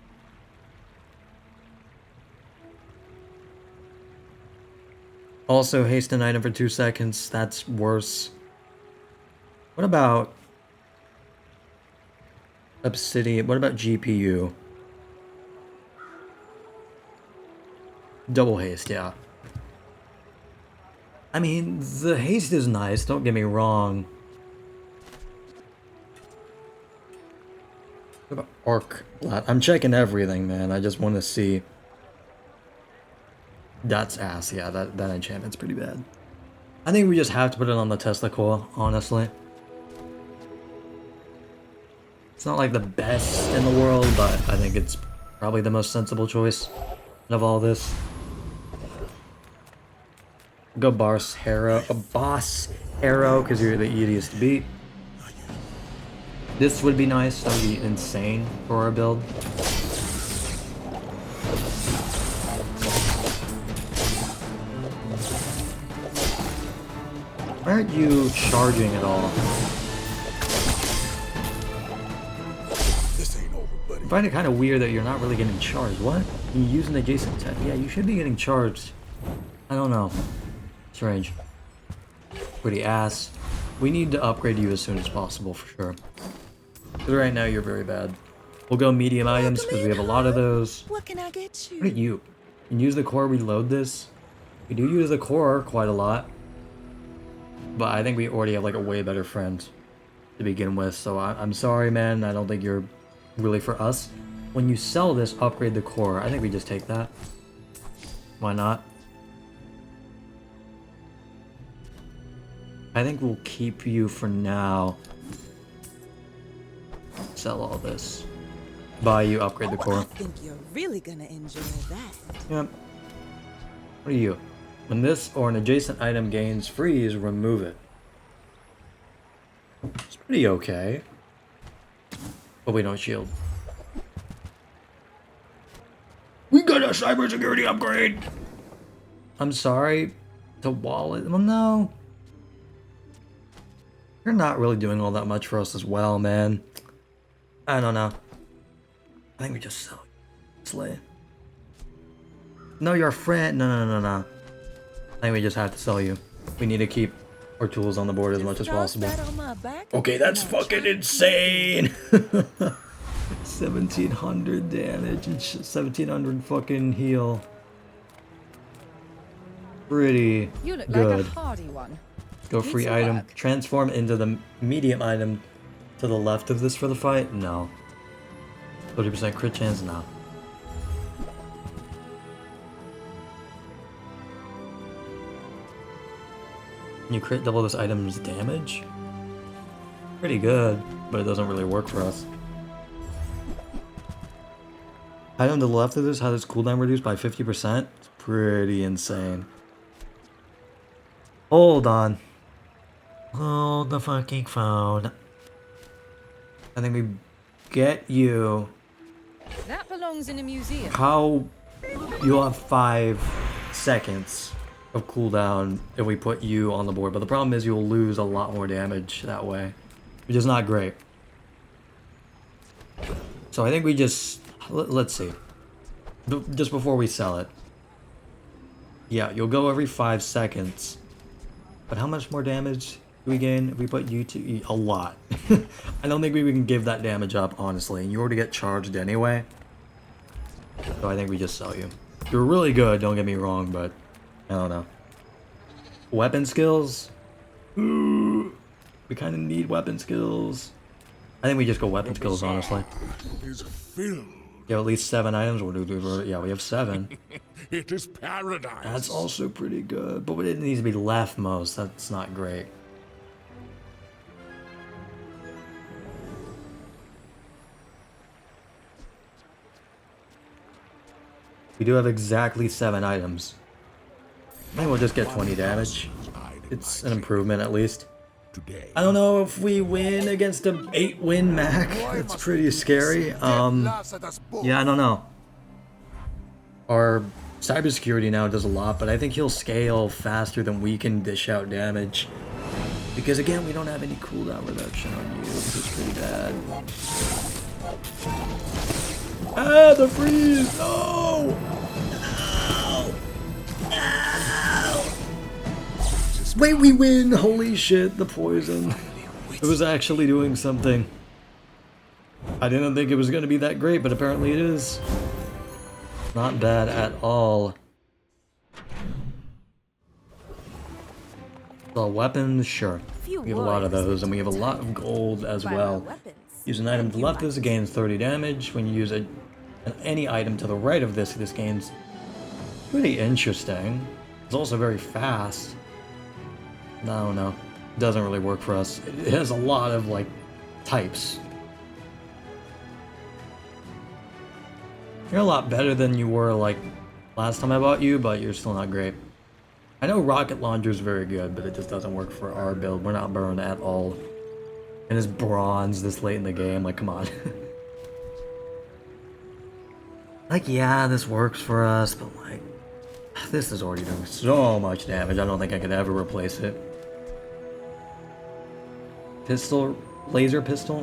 Also haste an item for 2 seconds. That's worse. What about obsidian? What about GPU? Double haste, yeah. I mean, the haste is nice, don't get me wrong. What about arc? I'm checking everything, man. I just want to see. That's ass, yeah, that enchantment's pretty bad. I think we just have to put it on the Tesla coil, honestly. It's not like the best in the world, but I think it's probably the most sensible choice of all this. Go Boss Hero, because you're the easiest to beat. This would be nice. That would be insane for our build. Why aren't you charging at all? This ain't over, buddy. I find it kind of weird that you're not really getting charged. What? You use an adjacent tech. Yeah, you should be getting charged. I don't know. Strange. Pretty ass. We need to upgrade you as soon as possible for sure. Because right now you're very bad. We'll go medium items because we have a lot of those. What can I get you? What are you? Can use the core, reload this. We do use the core quite a lot. But I think we already have like a way better friend to begin with. So I'm sorry, man. I don't think you're really for us. When you sell this, upgrade the core. I think we just take that. Why not? I think we'll keep you for now. Sell all this. Buy you, upgrade the core. I think you're really gonna enjoy that. Yep. What are you? When this or an adjacent item gains freeze, remove it. It's pretty okay. But we don't shield. We got a cybersecurity upgrade! I'm sorry. The wallet. Well, no. You're not really doing all that much for us as well, man. I don't know. I think we just sell you. Slay. No, you're a friend. No. I think we just have to sell you. We need to keep our tools on the board as much as possible. Okay, that's fucking insane! 1700 damage and 1700 fucking heal. Pretty You look good. like a hardy one. Go Need free some item. work. Transform into the medium item to the left of this for the fight? No. 30% crit chance? No. You crit double this item's damage? Pretty good, but it doesn't really work for us. Item to the left of this has its cooldown reduced by 50%. It's pretty insane. Hold on. Hold the fucking phone. I think we get you. That belongs in a museum. How you'll have 5 seconds of cooldown if we put you on the board, but the problem is you'll lose a lot more damage that way, which is not great. So I think we just let's see. Just before we sell it. Yeah, you'll go every 5 seconds. But how much more damage do we gain if we put you to a lot? I don't think we can give that damage up, honestly. And you already get charged anyway. So I think we just sell you. You're really good, don't get me wrong, but I don't know. Weapon skills? Ooh, we kind of need weapon skills. I think we just go weapon skills, honestly. Is filled. You have at least 7 items. Yeah, we have 7. It is paradise. That's also pretty good, but it needs to be leftmost. That's not great. We do have exactly 7 items. Maybe we'll just get 20 damage. It's an improvement at least. Today. I don't know if we win against a 8-win Mac. It's pretty scary. Yeah, I don't know. Our cybersecurity now does a lot, but I think he'll scale faster than we can dish out damage. Because again, we don't have any cooldown reduction on you, which is pretty bad. Ah, the freeze! No! Wait, we win! Holy shit, the poison. It was actually doing something. I didn't think it was going to be that great, but apparently it is. Not bad at all. So weapons, sure. We have a lot of those, and we have a lot of gold as well. Use an item to the left of this, it gains 30 damage. When you use any item to the right of this, this gains pretty interesting. It's also very fast. I don't know. Doesn't really work for us. It has a lot of, like, types. You're a lot better than you were, like, last time I bought you, but you're still not great. I know rocket launcher's very good, but it just doesn't work for our build. We're not burned at all. And it's bronze this late in the game, like, come on. Like, yeah, this works for us, but, like, this is already doing so much damage, I don't think I could ever replace it. Pistol? Laser pistol?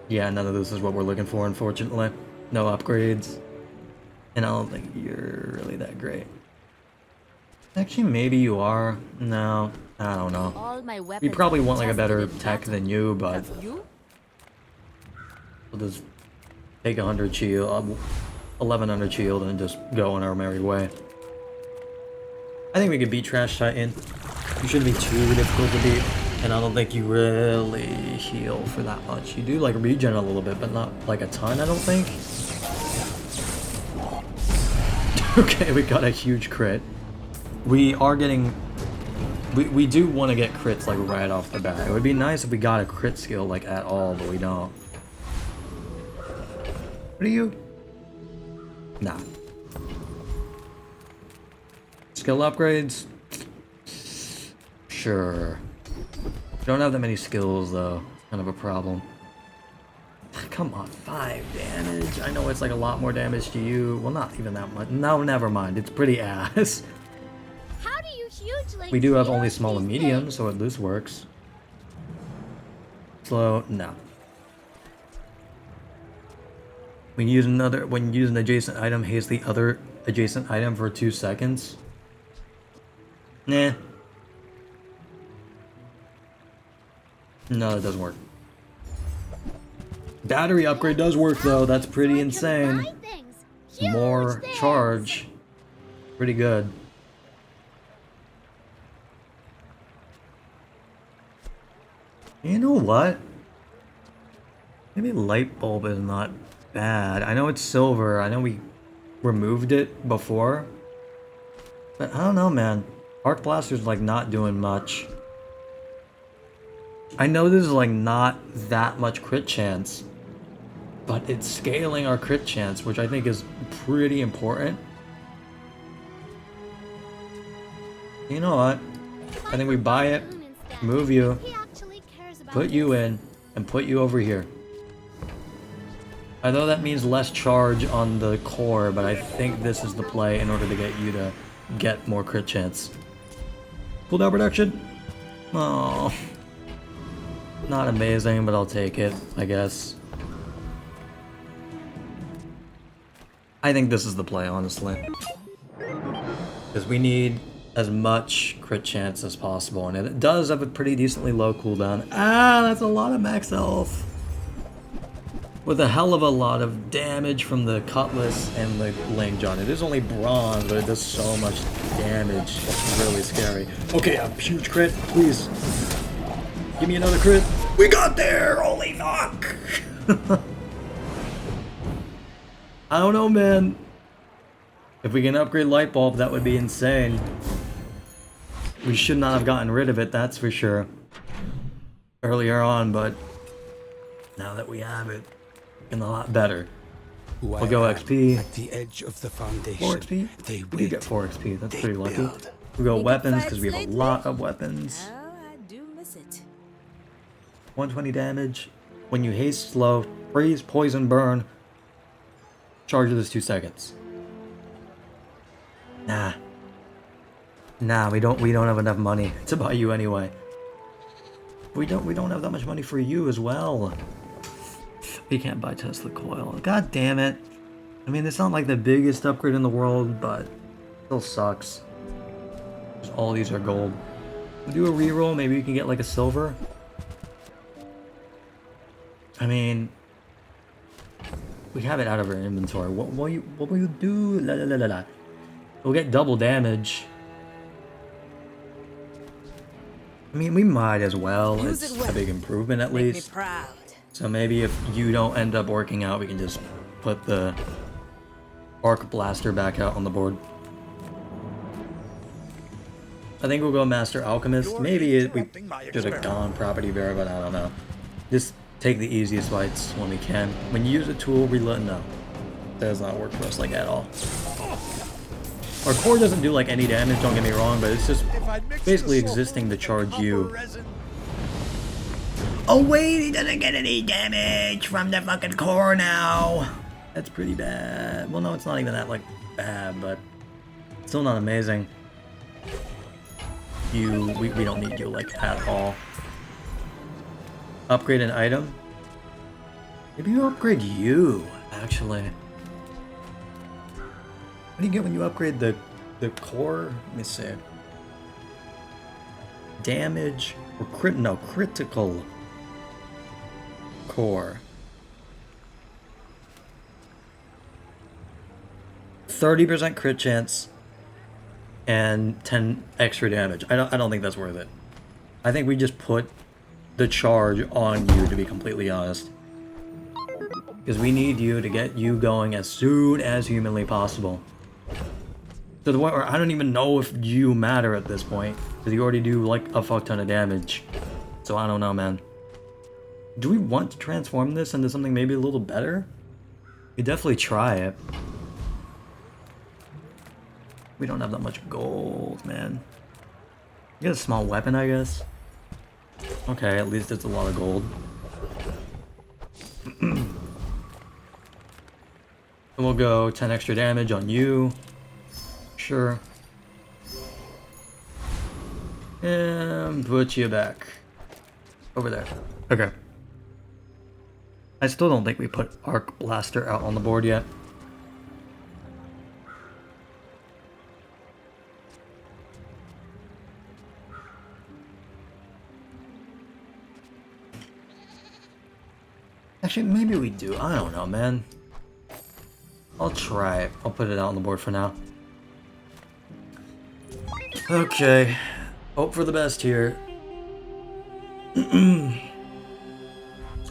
Yeah, none of this is what we're looking for, unfortunately. No upgrades. And I don't think you're really that great. Actually, maybe you are. No, I don't know. All my weapons We probably want, like, a tested better in tech battle. than you, but You? we'll just take 100 shield, 1100 shield, and just go on our merry way. I think we could beat Trash Titan. You shouldn't be too difficult to beat, and I don't think you really heal for that much. You do, like, regen a little bit, but not, like, a ton, I don't think. Okay, we got a huge crit. We are getting... We do want to get crits, like, right off the bat. It would be nice if we got a crit skill, like, at all, but we don't. What are you? Nah. Skill upgrades? Sure. Don't have that many skills, though. Kind of a problem. Come on, 5 damage. I know it's like a lot more damage to you. Well, not even that much. No, never mind. It's pretty ass. How do you hugely We do have only use small and these medium, things? so this works. Slow, no. When you use an adjacent item, haste the other adjacent item for 2 seconds. Nah. No, it doesn't work. Battery upgrade does work though, that's pretty insane. Combine things. Huge More things. charge. Pretty good. You know what? Maybe light bulb is not bad. I know it's silver. I know we removed it before. But I don't know, man. Arc Blaster's like not doing much. I know this is like not that much crit chance, but it's scaling our crit chance, which I think is pretty important. You know what? I think we buy it, move you, He actually cares about put you this. in, and put you over here. I know that means less charge on the core, but I think this is the play in order to get you to get more crit chance. Cooldown reduction? Oh. Not amazing, but I'll take it, I guess. I think this is the play, honestly. Because we need as much crit chance as possible, and it does have a pretty decently low cooldown. Ah, that's a lot of max health! With a hell of a lot of damage from the cutlass and the Lang John. It is only bronze, but it does so much damage. It's really scary. Okay, a huge crit, please. Give me another crit. We got there! Holy fuck! I don't know, man. If we can upgrade Light Bulb, that would be insane. We should not have gotten rid of it, that's for sure. Earlier on, but now that we have it, it's a lot better. We'll go XP. At the edge of the foundation. 4 XP? They We did get wait. 4 XP, that's They pretty lucky. build. We go Any good weapons, because fights we have a lately? lot of weapons. Oh, I do miss it. 120 damage. When you haste slow, freeze, poison, burn. Charge of this 2 seconds. Nah. Nah, we don't have enough money to buy you anyway. We don't have that much money for you as well. We can't buy Tesla coil. God damn it. I mean, it's not like the biggest upgrade in the world, but it still sucks. 'Cause all these are gold. We'll do a reroll, maybe we can get like a silver. I mean, we have it out of our inventory. What will you do? La la la la la. We'll get double damage. I mean, we might as well. Use It's it a well. big improvement at Make me least. proud. So maybe if you don't end up working out, we can just put the Arc Blaster back out on the board. I think we'll go Master Alchemist. Maybe we should have gone Property Bearer, but I don't know. Just take the easiest fights when we can. When you use a tool, reload, no. That does not work for us like at all. Our core doesn't do like any damage, don't get me wrong, but it's just basically existing to charge you. Oh wait, he doesn't get any damage from the fucking core now. That's pretty bad. Well, no, it's not even that like bad, but still not amazing. We don't need you like at all. Upgrade an item? Maybe you upgrade you, actually. What do you get when you upgrade the core? Let me see. Damage or critical core. 30% crit chance and 10 extra damage. I don't think that's worth it. I think we just put the charge on you, to be completely honest. Because we need you to get you going as soon as humanly possible. To the point where I don't even know if you matter at this point. Because you already do like a fuck ton of damage. So I don't know, man. Do we want to transform this into something maybe a little better? We definitely try it. We don't have that much gold, man. Get a small weapon, I guess. Okay, at least it's a lot of gold. And we'll go 10 extra damage on you. Sure. And put you back. Over there. Okay. I still don't think we put Arc Blaster out on the board yet. Actually, maybe we do. I don't know, man. I'll try it. I'll put it out on the board for now. Okay. Hope for the best here.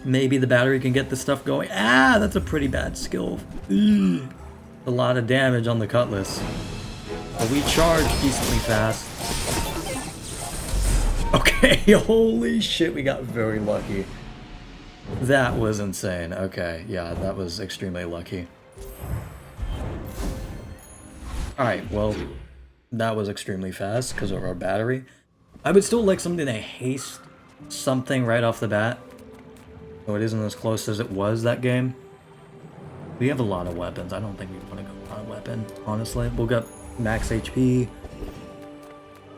Maybe the battery can get this stuff going. Ah, that's a pretty bad skill. A lot of damage on the cutlass. But we charge decently fast. Okay, holy shit, we got very lucky. That was insane. Okay, yeah, that was extremely lucky. Alright, well, that was extremely fast because of our battery. I would still like something to haste something right off the bat. So it isn't as close as it was that game. We have a lot of weapons. I don't think we want to go on a weapon, honestly. We'll get max HP.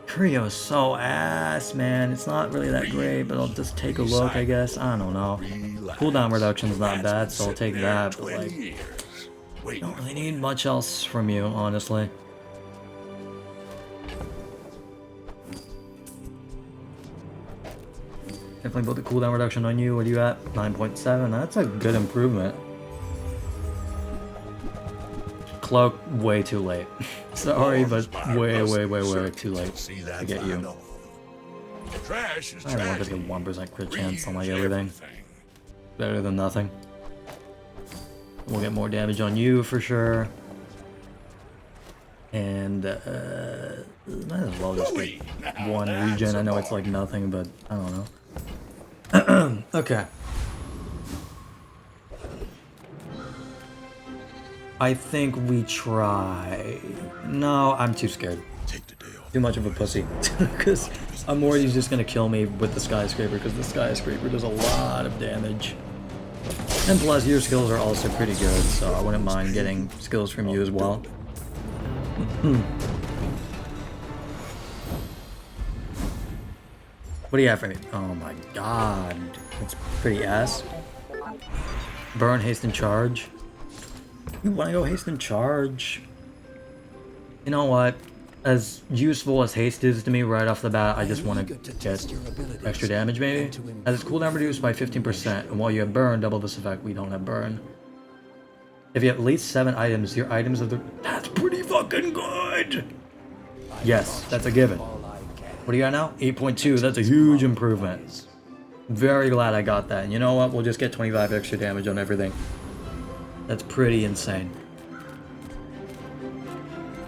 Creo is so ass, man. It's not really that great, but I'll just take a look, I guess. I don't know. Cooldown reduction's not bad, so I'll take that, but like, don't really need much else from you, honestly. Definitely put the cooldown reduction on you. What are you at? 9.7. That's a good improvement. Cloak, way too late. Sorry, but way too late to get you. I want to get the 1% crit chance on like everything. Better than nothing. We'll get more damage on you for sure. And might as well just get one regen. I know it's like nothing, but I don't know. Okay. I think we try. No, I'm too scared. Too much of a pussy. Because I'm worried he's just gonna kill me with the skyscraper, because the skyscraper does a lot of damage. And plus, your skills are also pretty good, so I wouldn't mind getting skills from you as well. What do you have for me? Oh my god. That's pretty ass. Burn, haste, and charge. You want to go haste and charge? You know what? As useful as haste is to me right off the bat, I just want to get extra damage maybe. As its cooldown reduced by 15%, and while you have burn, double this effect. We don't have burn. If you have at least 7 items, your items of the... That's pretty fucking good! Yes, that's a given. What do you got now? 8.2, that's a huge improvement. Very glad I got that. And you know what? We'll just get 25 extra damage on everything. That's pretty insane.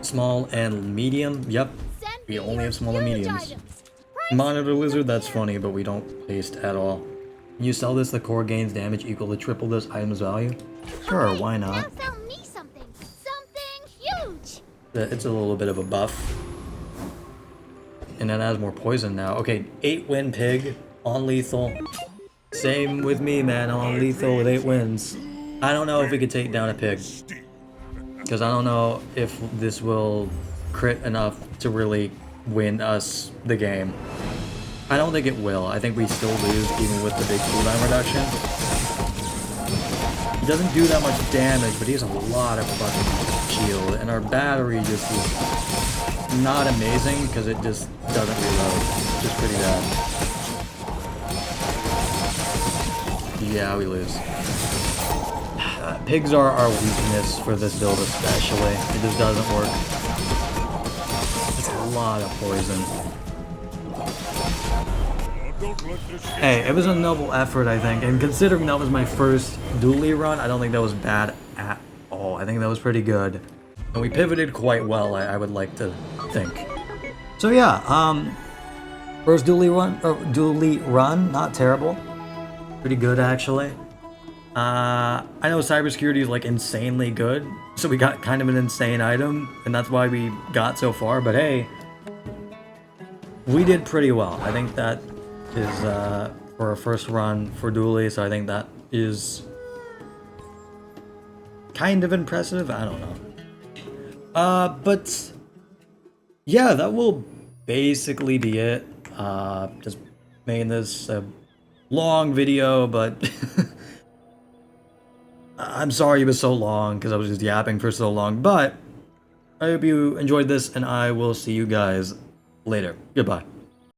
Small and medium? Yep. We only have small and mediums. Monitor lizard, that's funny, but we don't haste at all. You sell this, the core gains damage equal to triple this item's value? Sure, Okay, why not? Now sell me something. Something huge. It's a little bit of a buff. And then it has more poison now. Okay, 8 win pig on lethal. Same with me, man, on lethal with 8 wins. I don't know if we could take down a pig. Because I don't know if this will crit enough to really win us the game. I don't think it will. I think we still lose even with the big cooldown reduction. He doesn't do that much damage, but he has a lot of fucking shield. And our battery just is not amazing because it just doesn't reload. Just pretty bad. Yeah, we lose. Pigs are our weakness for this build especially. It just doesn't work. It's a lot of poison. Hey, it was a noble effort, I think, and considering that was my first Dooley run, I don't think that was bad at all. I think that was pretty good. And we pivoted quite well, I would like to think. So yeah, first Dooley run, not terrible. Pretty good, actually. I know cybersecurity is like insanely good, so we got kind of an insane item, and that's why we got so far, but hey, we did pretty well. I think that is for our first run for Dooley, so I think that is kind of impressive. I don't know. But yeah, that will basically be it. Just making this a long video, but I'm sorry it was so long because I was just yapping for so long, but I hope you enjoyed this, and I will see you guys later. Goodbye.